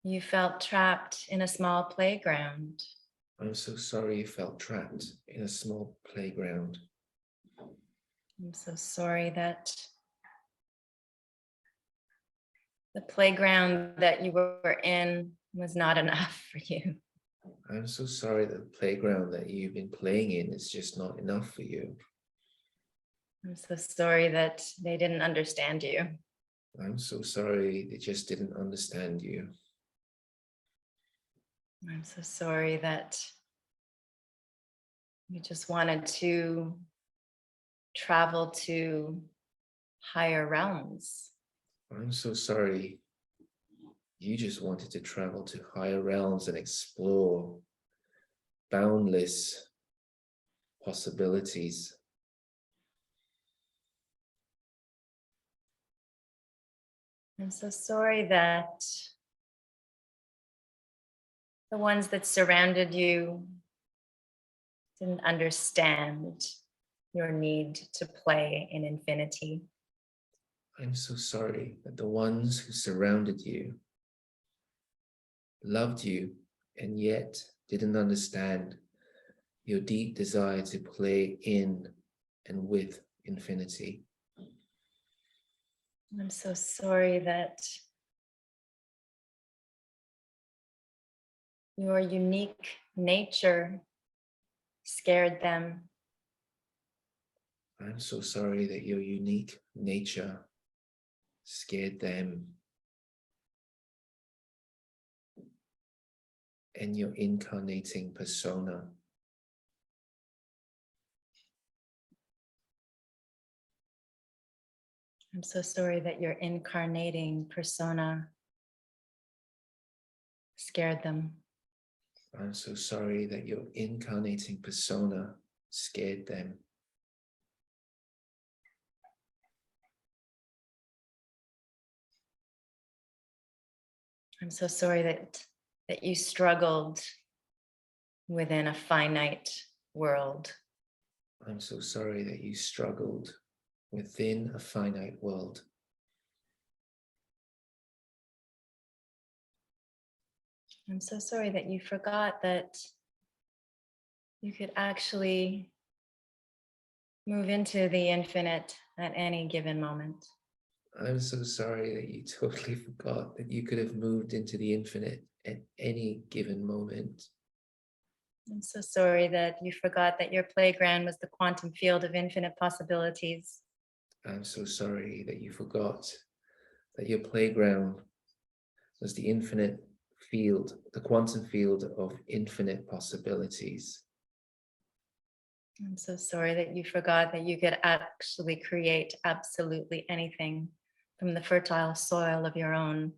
A: you felt trapped in a small playground.
B: I'm so sorry you felt trapped in a small playground.
A: I'm so sorry that the playground that you were in was not enough for you.
B: I'm so sorry that the playground that you've been playing in is just not enough for you.
A: I'm so sorry that they didn't understand you.
B: I'm so sorry they just didn't understand you.
A: I'm so sorry that you just wanted to travel to higher realms.
B: I'm so sorry you just wanted to travel to higher realms and explore boundless possibilities.
A: I'm so sorry that the ones that surrounded you didn't understand your need to play in infinity.
B: I'm so sorry that the ones who surrounded you loved you and yet didn't understand your deep desire to play in and with infinity.
A: I'm so sorry that your unique nature scared them.
B: I'm so sorry that your unique nature scared them. And your incarnating persona.
A: I'm so sorry that your incarnating persona scared them.
B: I'm so sorry that your incarnating persona scared them.
A: I'm so sorry that you struggled within a finite world.
B: I'm so sorry that you struggled within a finite world.
A: I'm so sorry that you forgot that you could actually move into the infinite at any given moment.
B: I'm so sorry that you totally forgot that you could have moved into the infinite at any given moment.
A: I'm so sorry that you forgot that your playground was the quantum field of infinite possibilities.
B: I'm so sorry that you forgot that your playground was the infinite field, the quantum field of infinite possibilities.
A: I'm so sorry that you forgot that you could actually create absolutely anything from the fertile soil of your own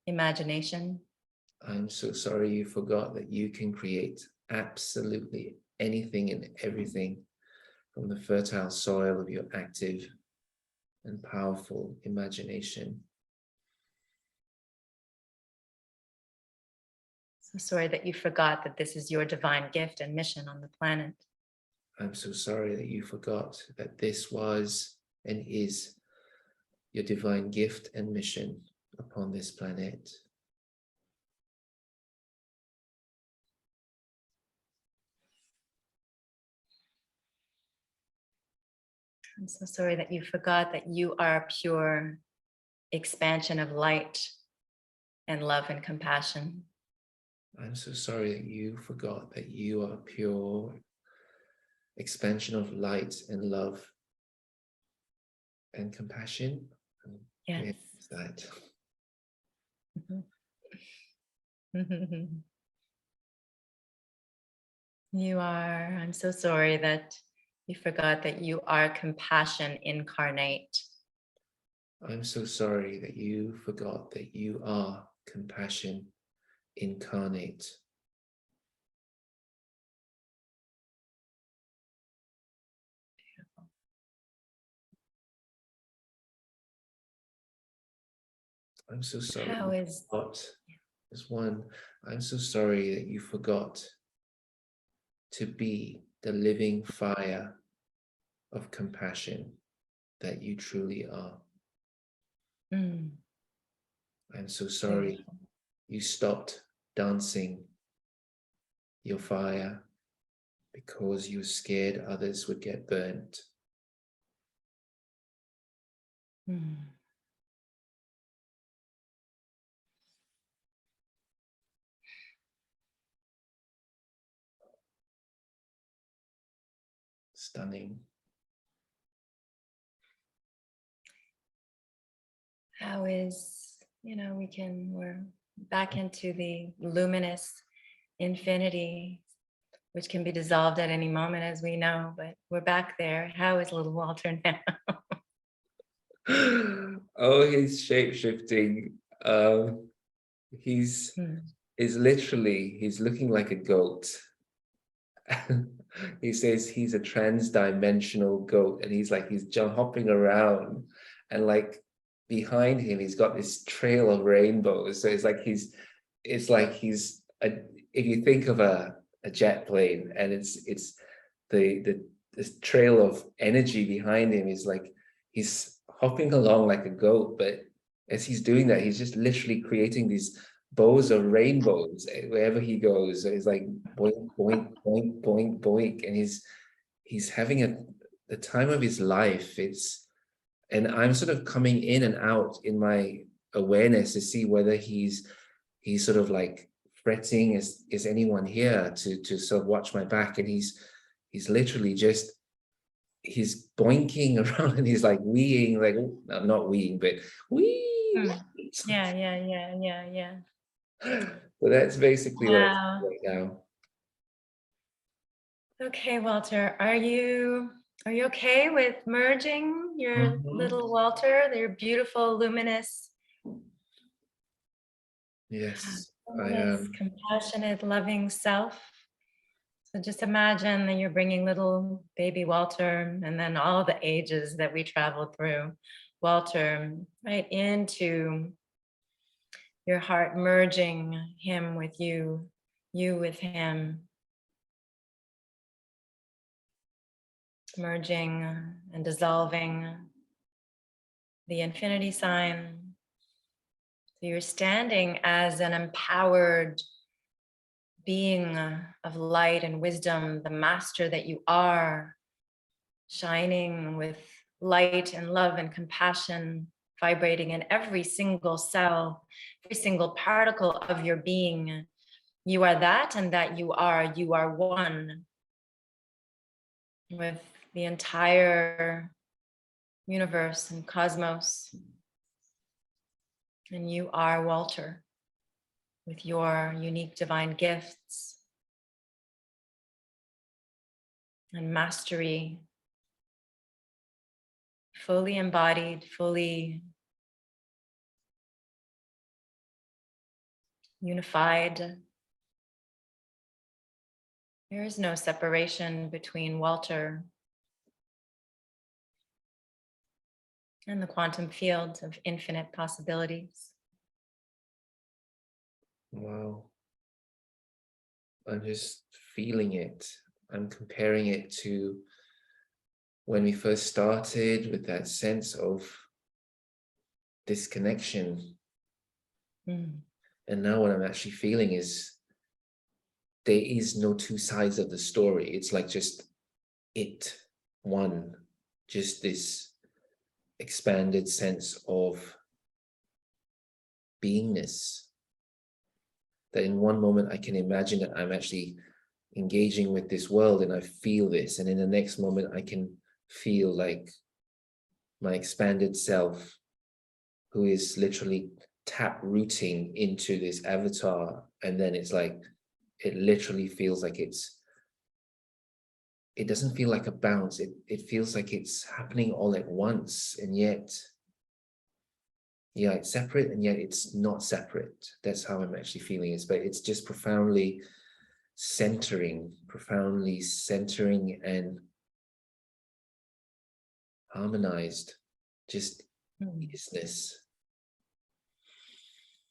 A: imagination.
B: I'm so sorry you forgot that you can create absolutely anything and everything from the fertile soil of your active and powerful imagination.
A: So sorry that you forgot that this is your divine gift and mission on the planet.
B: I'm so sorry that you forgot that this was and is your divine gift and mission upon this planet.
A: I'm so sorry that you forgot that you are pure expansion of light and love and compassion.
B: I'm so sorry that you forgot that you are pure expansion of light and love and compassion.
A: Yes.
B: Where is that?
A: You are. I'm so sorry that you forgot that you are compassion incarnate.
B: I'm so sorry that you forgot that you are compassion incarnate. I'm so sorry.
A: How is
B: There's one. I'm so sorry that you forgot to be the living fire of compassion that you truly are.
A: Mm,
B: I'm so sorry
A: beautiful.
B: you stopped dancing your fire because you were scared others would get burnt.
A: Mm.
B: Stunning.
A: How is, we're back into the luminous infinity, which can be dissolved at any moment, as we know, but we're back there. How is little Walter now?
B: Oh, he's shape-shifting. He's he's looking like a goat. He says he's a trans-dimensional goat, and he's hopping around, and like behind him he's got this trail of rainbows. So it's like he's if you think of a jet plane, and it's the this trail of energy behind him is like he's hopping along like a goat, but as he's doing that, he's just literally creating these bows of rainbows wherever he goes. So it's like boink, boink, boink, boink, boink, and he's having the time of his life. And I'm sort of coming in and out in my awareness to see whether he's sort of like fretting, is anyone here to sort of watch my back, and he's literally just he's boinking around, and he's like weeing, like not weeing, but wee.
A: Yeah.
B: So that's basically what I'm
A: Wow.
B: doing right now.
A: Okay, Walter, are you okay with merging your little Walter, your beautiful, luminous,
B: Yes, I
A: luminous,
B: am.
A: compassionate, loving self? So just imagine that you're bringing little baby Walter, and then all the ages that we traveled through, Walter, right into your heart, merging him with you, you with him, merging and dissolving the infinity sign. So you're standing as an empowered being of light and wisdom, the master that you are, shining with light and love and compassion, vibrating in every single cell, every single particle of your being. You are that, and that you are one with the entire universe and cosmos. And you are Walter with your unique divine gifts and mastery, fully embodied, fully unified. There is no separation between Walter and the quantum field of infinite possibilities.
B: Wow. I'm just feeling it. I'm comparing it to when we first started with that sense of disconnection.
A: Mm.
B: And now what I'm actually feeling is there is no two sides of the story. It's like just one, just this expanded sense of beingness. That in one moment I can imagine that I'm actually engaging with this world and I feel this. And in the next moment I can feel like my expanded self, who is literally tap rooting into this avatar. And then it's like, it literally feels like it doesn't feel like a bounce. It feels like it's happening all at once. And yet, yeah, it's separate and yet it's not separate. That's how I'm actually feeling it. But it's just profoundly centering and harmonized, just isness.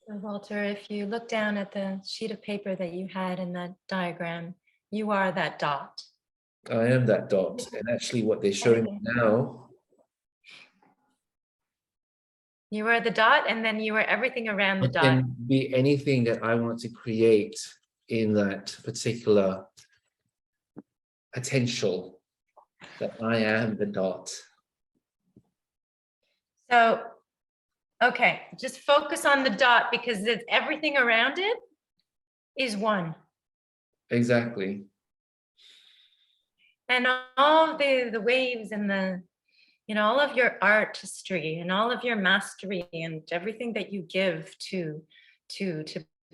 A: So Walter, if you look down at the sheet of paper that you had in that diagram, you are that dot.
B: I am that dot. And actually what they're showing me now,
A: You are the dot, and then you are everything around the
B: it
A: dot.
B: can be anything that I want to create in that particular potential, that I am the dot.
A: So, okay, just focus on the dot because it's everything around it is one.
B: Exactly.
A: And all the waves and the, all of your artistry and all of your mastery and everything that you give to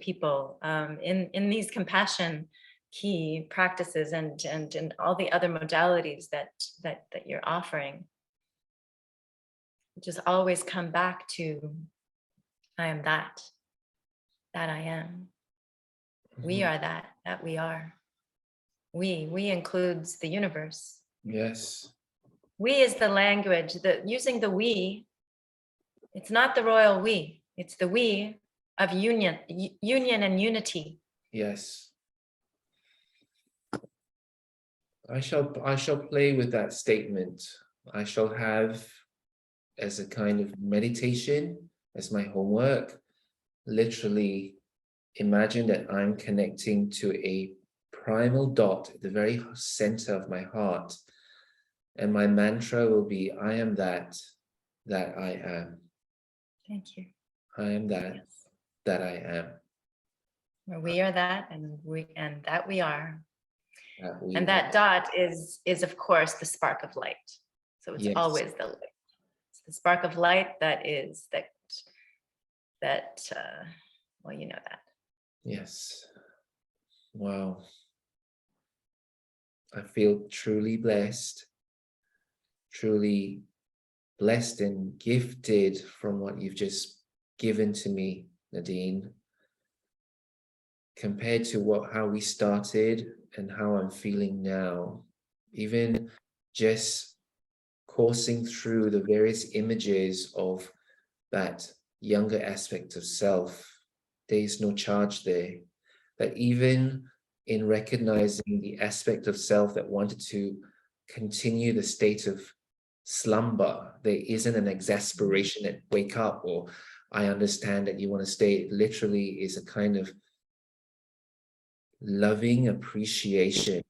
A: people in these compassion key practices and all the other modalities that you're offering, just always come back to I am that I am. We are that we are. We includes the universe.
B: Yes.
A: We is the language that using the we, it's not the royal we, it's the we of union and unity.
B: Yes. I shall play with that statement. I shall have as a kind of meditation, as my homework, literally imagine that I'm connecting to a primal dot at the very center of my heart. And my mantra will be, I am that I am.
A: Thank you.
B: I am that I am.
A: We are that, and that we are. And
B: Are.
A: that dot is of course the spark of light. So it's always the light. It's the spark of light that is that well, you know that.
B: Yes. Wow. I feel truly blessed and gifted from what you've just given to me, Nadine, compared to how we started and how I'm feeling now. Even just coursing through the various images of that younger aspect of self, there is no charge there. That even in recognizing the aspect of self that wanted to continue the state of slumber, there isn't an exasperation that wake up, or I understand that you want to stay. It literally is a kind of loving appreciation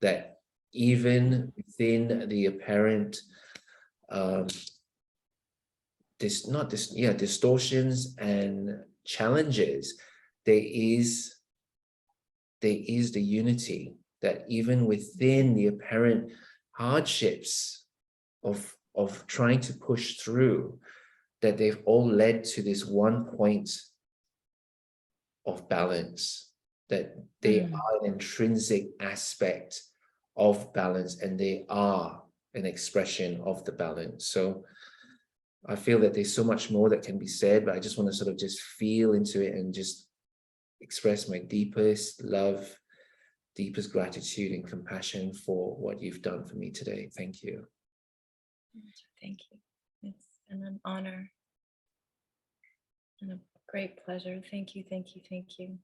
B: that even within the apparent distortions and challenges, there is the unity, that even within the apparent hardships of trying to push through, that they've all led to this one point of balance, that they are an intrinsic aspect of balance, and they are an expression of the balance. So I feel that there's so much more that can be said, but I just want to sort of just feel into it and just express my deepest love, deepest gratitude and compassion for what you've done for me today. Thank you.
A: Thank you. It's been an honor and a great pleasure. Thank you, thank you, thank you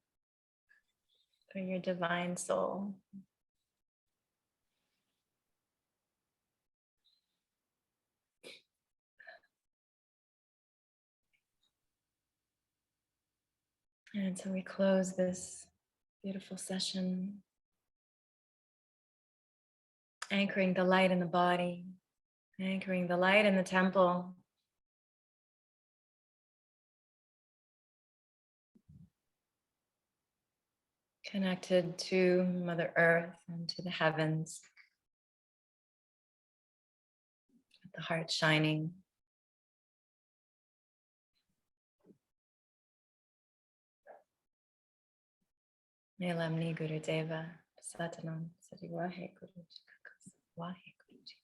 A: for your divine soul. And so we close this beautiful session, anchoring the light in the body, anchoring the light in the temple. Connected to Mother Earth and to the heavens. The heart shining. Nelamni Guru Deva Satanam Sari Wahe Guru Wahe Guruji.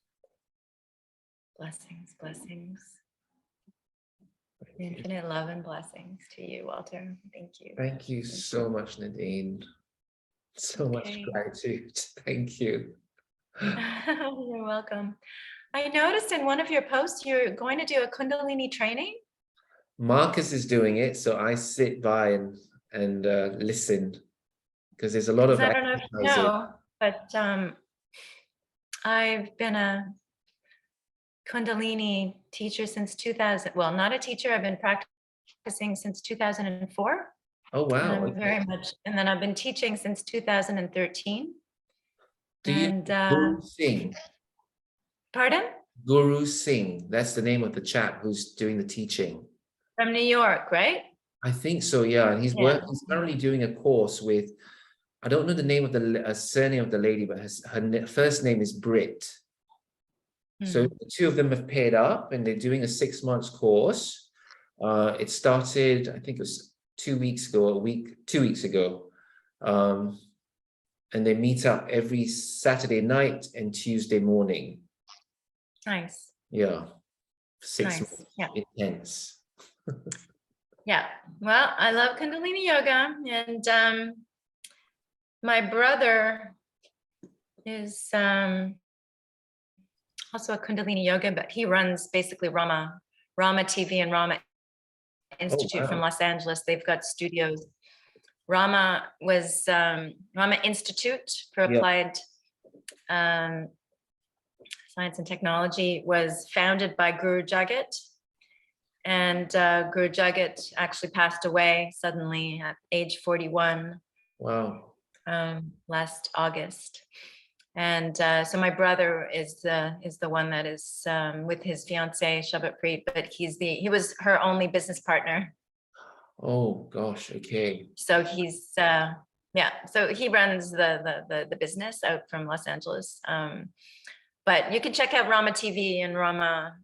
A: Blessings, blessings. Infinite love and blessings to you, Walter. Thank you.
B: Thank you so much, Nadine. So much gratitude. Thank you.
A: You're welcome. I noticed in one of your posts you're going to do a Kundalini training.
B: Marcus is doing it, so I sit by and listen, because there's a lot of
A: I don't know if you know, but I've been a Kundalini teacher since 2000. Well, not a teacher. I've been practicing since 2004.
B: Oh wow!
A: And I'm very much, and then I've been teaching since 2013.
B: Do you Guru Singh?
A: Pardon?
B: Guru Singh. That's the name of the chap who's doing the teaching.
A: From New York, right?
B: I think so. Yeah, and he's currently doing a course with. I don't know the name of the surname of the lady, but her first name is Brit. So the two of them have paired up, and they're doing a 6 months course. It started, I think it was 2 weeks ago, 2 weeks ago. And they meet up every Saturday night and Tuesday morning.
A: Nice.
B: Yeah. 6 months.
A: Yeah.
B: Intense.
A: Yeah. Well, I love Kundalini yoga, and my brother is also a Kundalini yoga, but he runs basically Rama TV and Rama Institute from Los Angeles. They've got studios. Rama was Rama Institute for Applied Science and Technology was founded by Guru Jagat, and Guru Jagat actually passed away suddenly at age 41.
B: Wow.
A: Last August. And so my brother is the one that is with his fiancée Shabbat Preet, but he was her only business partner.
B: Oh gosh, okay.
A: So he's so he runs the business out from Los Angeles. But you can check out Rama TV and Rama.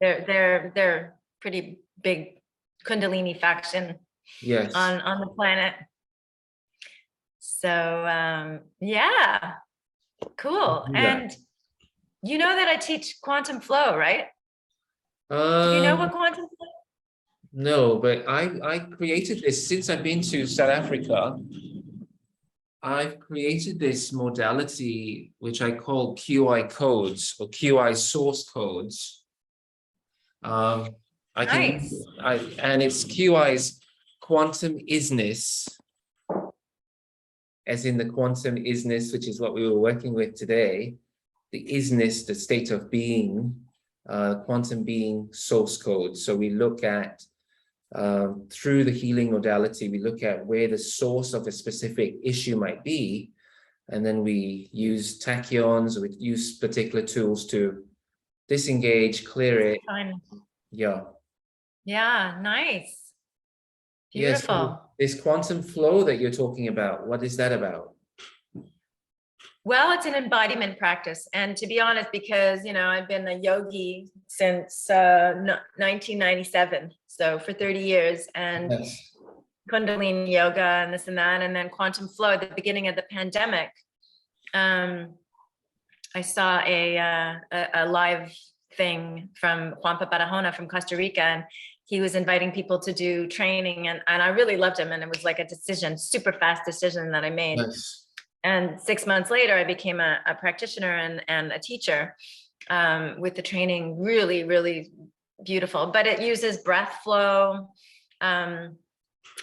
A: They're pretty big Kundalini faction on the planet. So yeah, cool. And you know that I teach quantum flow, right? Do you know what quantum flow?
B: No, but I created this since I've been to South Africa. I've created this modality which I call QI codes or QI source codes. And it's QI's quantum isness, as in the quantum isness, which is what we were working with today, the isness, the state of being, quantum being source code. So we look at, through the healing modality, we look at where the source of a specific issue might be, and then we use tachyons, we use particular tools to disengage, clear it. Yeah.
A: Yeah, nice. Beautiful.
B: Yes, this quantum flow that you're talking about, what is that about?
A: Well, it's an embodiment practice. And to be honest, because, I've been a yogi since 1997. So for 30 years, and
B: Yes.
A: Kundalini yoga and this and that. And then quantum flow at the beginning of the pandemic. I saw a live thing from Juanpa Barahona from Costa Rica, and he was inviting people to do training, and I really loved him. And it was like a decision, super fast decision that I made.
B: Yes.
A: And 6 months later, I became a practitioner and a teacher with the training. Really, really beautiful. But it uses breath flow,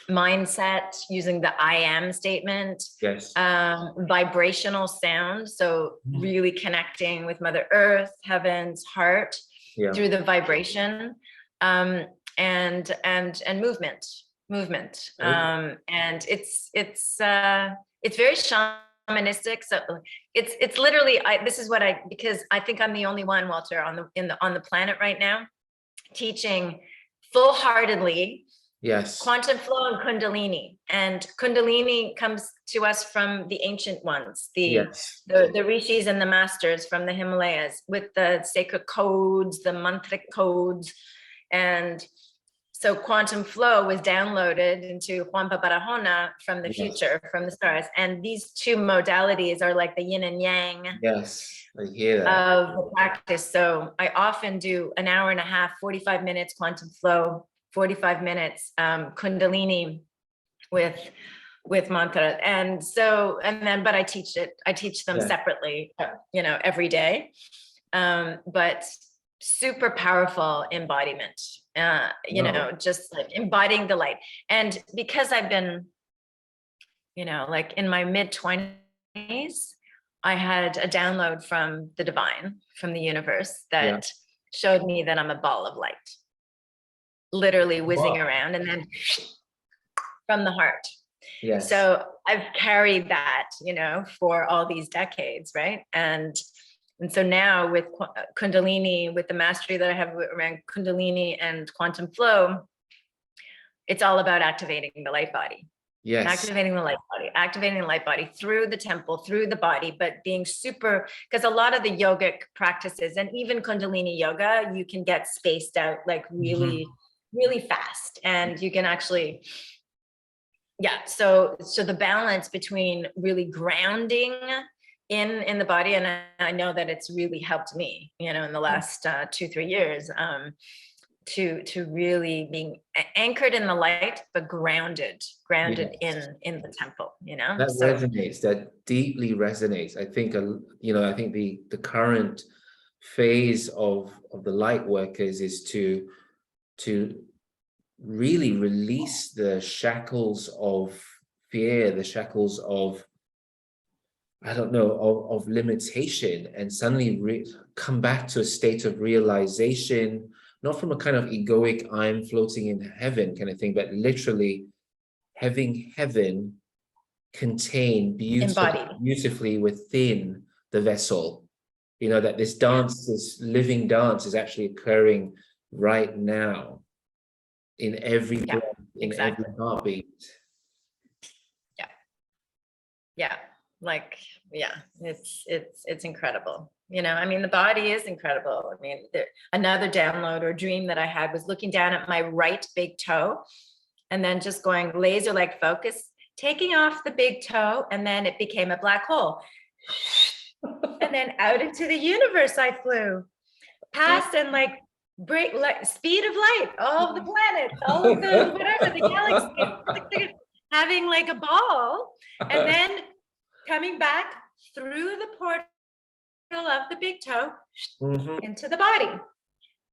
A: mindset, using the I am statement,
B: Yes.
A: vibrational sound. So really connecting with Mother Earth, heavens, heart, through the vibration, and movement. And it's very shamanistic. So it's literally, this is what because I think I'm the only one, Walter, on the planet right now, teaching full-heartedly quantum flow and Kundalini. And Kundalini comes to us from the ancient ones, the rishis and the masters from the Himalayas, with the sacred codes, the mantric codes. And so quantum flow was downloaded into Juanpa Barahona from the future, from the stars. And these two modalities are like the yin and yang.
B: Yes, I hear that.
A: Of the practice. So I often do an hour and a half, 45 minutes quantum flow, 45 minutes Kundalini with mantra. And then, but I teach them separately, every day. But super powerful embodiment, just like embodying the light. And because I've been, like in my mid-20s, I had a download from the divine, from the universe, that showed me that I'm a ball of light, literally whizzing around, and then from the heart. Yes. So I've carried that, for all these decades, right? And so now with Kundalini, with the mastery that I have around Kundalini and quantum flow, it's all about activating the light body. Yes. Activating the light body through the temple, through the body, but being super, because a lot of the yogic practices and even Kundalini yoga, you can get spaced out like really, really fast. And you can actually, so the balance between really grounding in the body, and I know that it's really helped me, in the last 2-3 years, to really being anchored in the light, but grounded in the temple,
B: That resonates, that deeply resonates. I think, I think the current phase of the light workers is to really release the shackles of fear, the shackles of, of limitation, and suddenly come back to a state of realization, not from a kind of egoic, I'm floating in heaven kind of thing, but literally having heaven contained beautifully within the vessel. That this dance, this living dance, is actually occurring right now in every breath, in every heartbeat.
A: It's incredible. The body is incredible. Another download or dream that I had was looking down at my right big toe and then just going laser like focus, taking off the big toe, and then it became a black hole. And then out into the universe I flew, past and break speed of light, all of the planets, all of the whatever, the galaxies, having like a ball, and then coming back through the portal of the big toe into the body.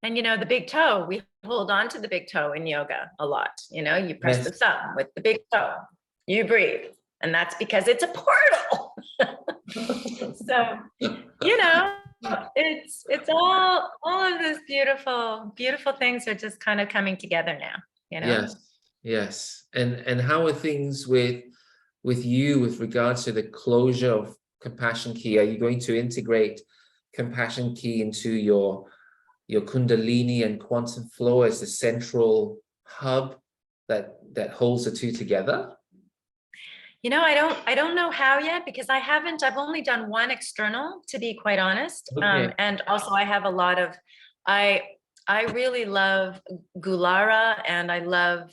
A: And the big toe, we hold on to the big toe in yoga a lot. You press the thumb with the big toe, you breathe, and that's because it's a portal. So it's all of those beautiful things are just kind of coming together now.
B: Yes. And how are things with you with regards to the closure of Compassion Key? Are you going to integrate Compassion Key into your Kundalini and quantum flow as the central hub that holds the two together?
A: I don't know how yet, because I've only done one external, to be quite honest.
B: Okay.
A: And also I have a lot of, I, I really love Gulara and I love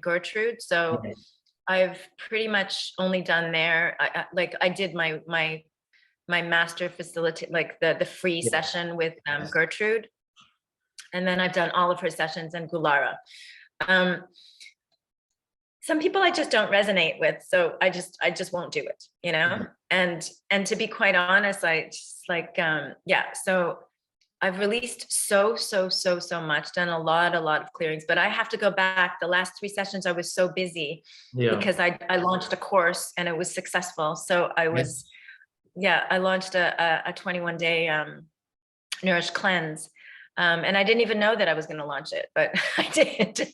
A: Gertrude. So
B: Yeah.
A: I've pretty much only done there. Like I did my master facilitate, like the free
B: Yeah.
A: session with Gertrude. And then I've done all of her sessions in Gulara. Um, some people I just don't resonate with, so I just won't do it, and to be quite honest, I just like yeah, so I've released so much, done a lot of clearings, but I have to go back. The last 3 sessions I was so busy
B: Yeah.
A: because I launched a course and it was successful, so I launched a 21-day nourish cleanse, and I didn't even know that I was going to launch it, but I did.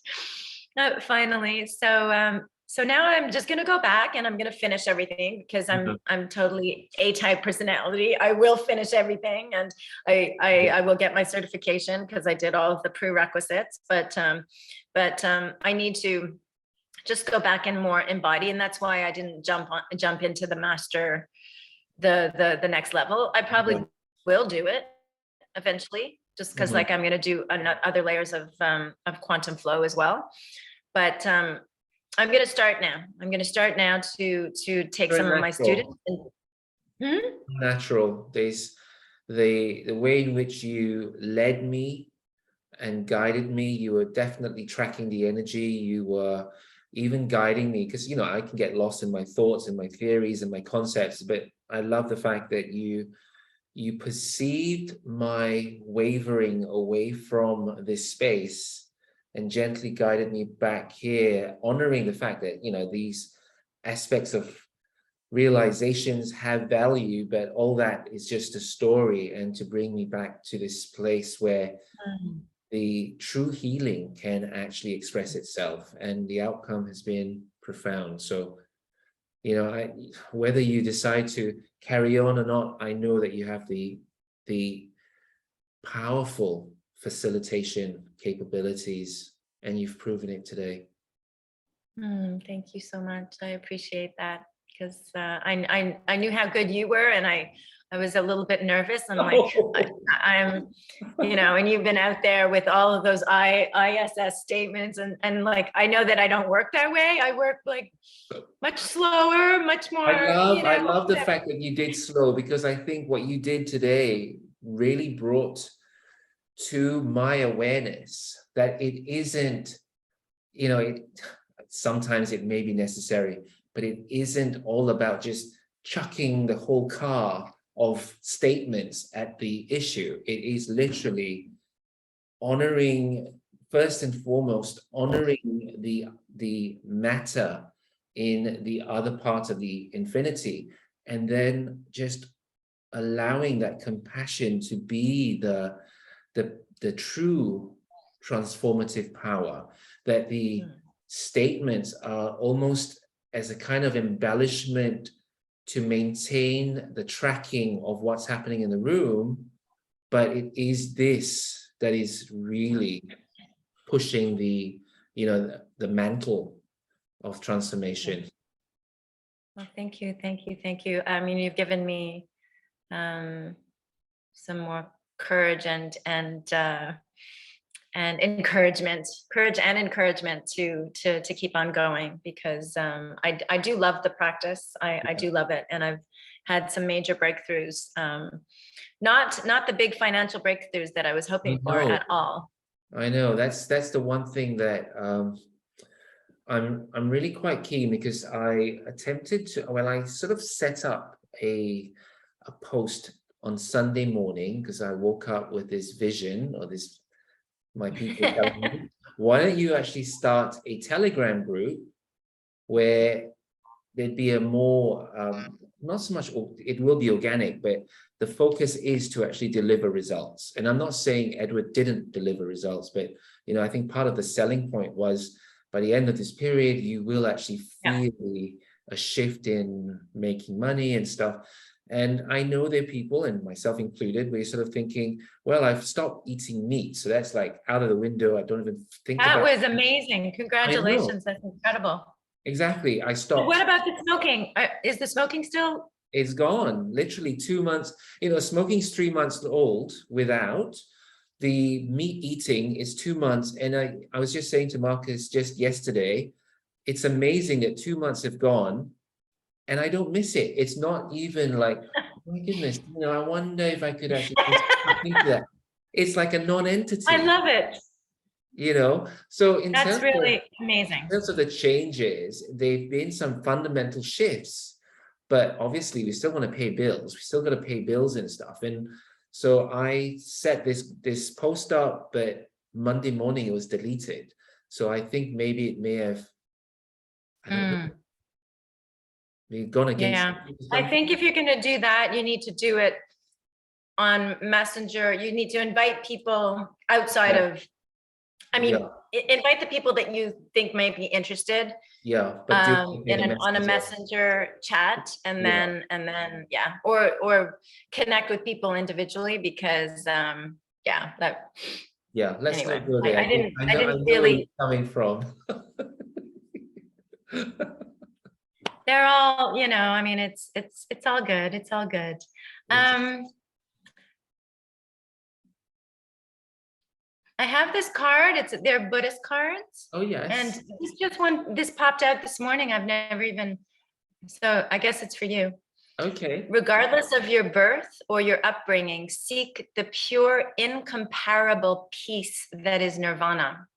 A: Finally. So now I'm just going to go back and I'm going to finish everything, because I'm totally A-type personality. I will finish everything, and I will get my certification because I did all of the prerequisites, but I need to just go back and more embody, and that's why I didn't jump into the master, the next level. I probably will do it eventually, just because like I'm going to do other layers of quantum flow as well. But I'm going to start now. I'm going to start now to take
B: Very
A: some of my
B: natural.
A: students.
B: Natural. There's the way in which you led me and guided me. You were definitely tracking the energy. You were even guiding me, because I can get lost in my thoughts and my theories and my concepts, but I love the fact that you perceived my wavering away from this space and gently guided me back here, honoring the fact that these aspects of realizations have value, but all that is just a story, and to bring me back to this place where the true healing can actually express itself, and the outcome has been profound. So whether you decide to carry on or not, I know that you have the powerful facilitation capabilities, and you've proven it today.
A: Thank you so much. I appreciate that, because I knew how good you were, and I was a little bit nervous. I'm like, I'm, and you've been out there with all of those ISS statements, and like, I know that I don't work that way. I work like much slower, much more.
B: I love the fact that you did slow, because I think what you did today really brought to my awareness that it isn't, sometimes it may be necessary, but it isn't all about just chucking the whole car of statements at the issue. It is literally honoring, first and foremost, honoring the matter in the other part of the infinity, and then just allowing that compassion to be the true transformative power, that the statements are almost as a kind of embellishment to maintain the tracking of what's happening in the room, but it is this that is really pushing the mantle of transformation.
A: Well, thank you. I mean, you've given me some more courage and encouragement, to keep on going, because I do love the practice. I do love it, and I've had some major breakthroughs. Not the big financial breakthroughs that I was hoping for at all.
B: I know that's the one thing that I'm really quite keen, because I attempted to, when I sort of set up a post on Sunday morning, because I woke up with this vision, or this, my people telling me, why don't you actually start a Telegram group where there'd be a more, not so much, it will be organic, but the focus is to actually deliver results. And I'm not saying Edward didn't deliver results, but I think part of the selling point was, by the end of this period, you will actually feel a shift in making money and stuff. And I know there are people, and myself included, where you're sort of thinking, well, I've stopped eating meat, so that's like out of the window. I don't even think about it.
A: That was amazing. Congratulations. That's incredible.
B: exactly. I stopped.
A: What about the smoking? Is the smoking still?
B: It's gone. Literally 2 months. You know, smoking's 3 months old without. The meat eating is 2 months. And I was just saying to Marcus just yesterday, it's amazing that 2 months have gone and I don't miss it. It's not even like, oh my goodness, you know, I wonder if I could actually think that. It's like a non-entity.
A: I love it.
B: You know, so
A: That's really amazing.
B: In terms of the changes, there've been some fundamental shifts, but obviously we still want to pay bills. We still got to pay bills and stuff. And so I set this post up, but Monday morning it was deleted. So I think maybe it may have, I don't know, maybe gone against.
A: Yeah, I think if you're going to do that, you need to do it on Messenger. You need to invite people outside of, I mean, invite the people that you think may be interested.
B: Yeah, but
A: on a messenger chat, and then yeah, or connect with people individually, because
B: let's
A: anyway,
B: not go there.
A: I didn't
B: know
A: really
B: where you're coming from.
A: They're all, you know, I mean, it's all good. It's all good. I have this card. They're Buddhist cards.
B: Oh, yes.
A: And this popped out this morning. I've never even, so I guess it's for you.
B: Okay.
A: Regardless of your birth or your upbringing, seek the pure, incomparable peace that is nirvana.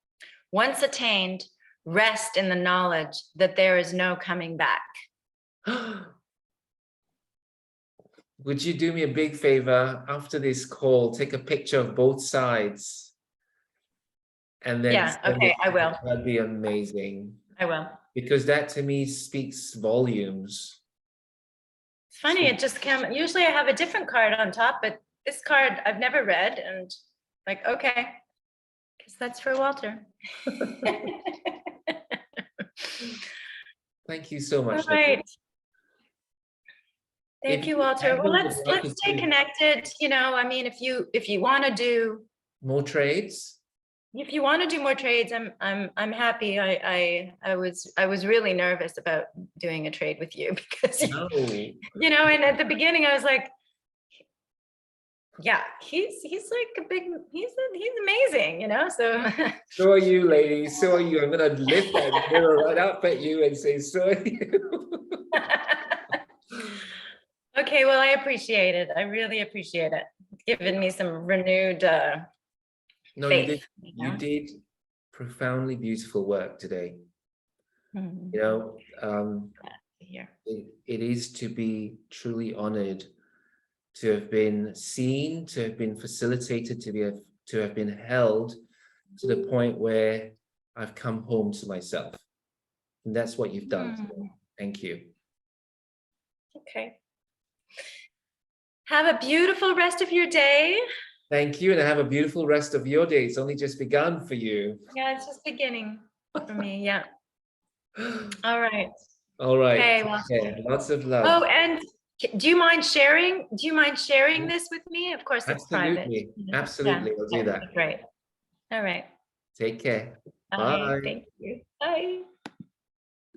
A: Once attained, rest in the knowledge that there is no coming back.
B: Would you do me a big favor after this call? Take a picture of both sides. And then
A: I will.
B: That'd be amazing.
A: I will.
B: Because that to me speaks volumes.
A: It's funny, it just came. Usually I have a different card on top, but this card I've never read, and like, okay, because that's for Walter.
B: Thank you so much.
A: All right. Thank you, Walter. Well, let's stay connected. You know, I mean, if you want to do
B: more trades.
A: If you want to do more trades, I'm happy. I was really nervous about doing a trade with you because you know, and at the beginning I was like, yeah, he's like he's amazing, you know. So
B: so are you, ladies. So are you. I'm gonna lift that mirror right up at you and say, so are you.
A: Okay, well, I appreciate it. I really appreciate it. It's given me some renewed
B: no, faith, you did profoundly beautiful work today. You know, it is to be truly honored to have been seen, to have been facilitated, to have been held to the point where I've come home to myself. And that's what you've done today. Thank you.
A: Okay. Have a beautiful rest of your day.
B: Thank you, and have a beautiful rest of your day. It's only just begun for you.
A: Yeah, it's just beginning for me. Yeah. All right.
B: All right.
A: Okay, well,
B: lots of love.
A: Oh, and do you mind sharing? Do you mind sharing this with me? Of course, it's private.
B: Absolutely, I'll do that.
A: Great. All right.
B: Take care.
A: Bye. Thank you. Bye.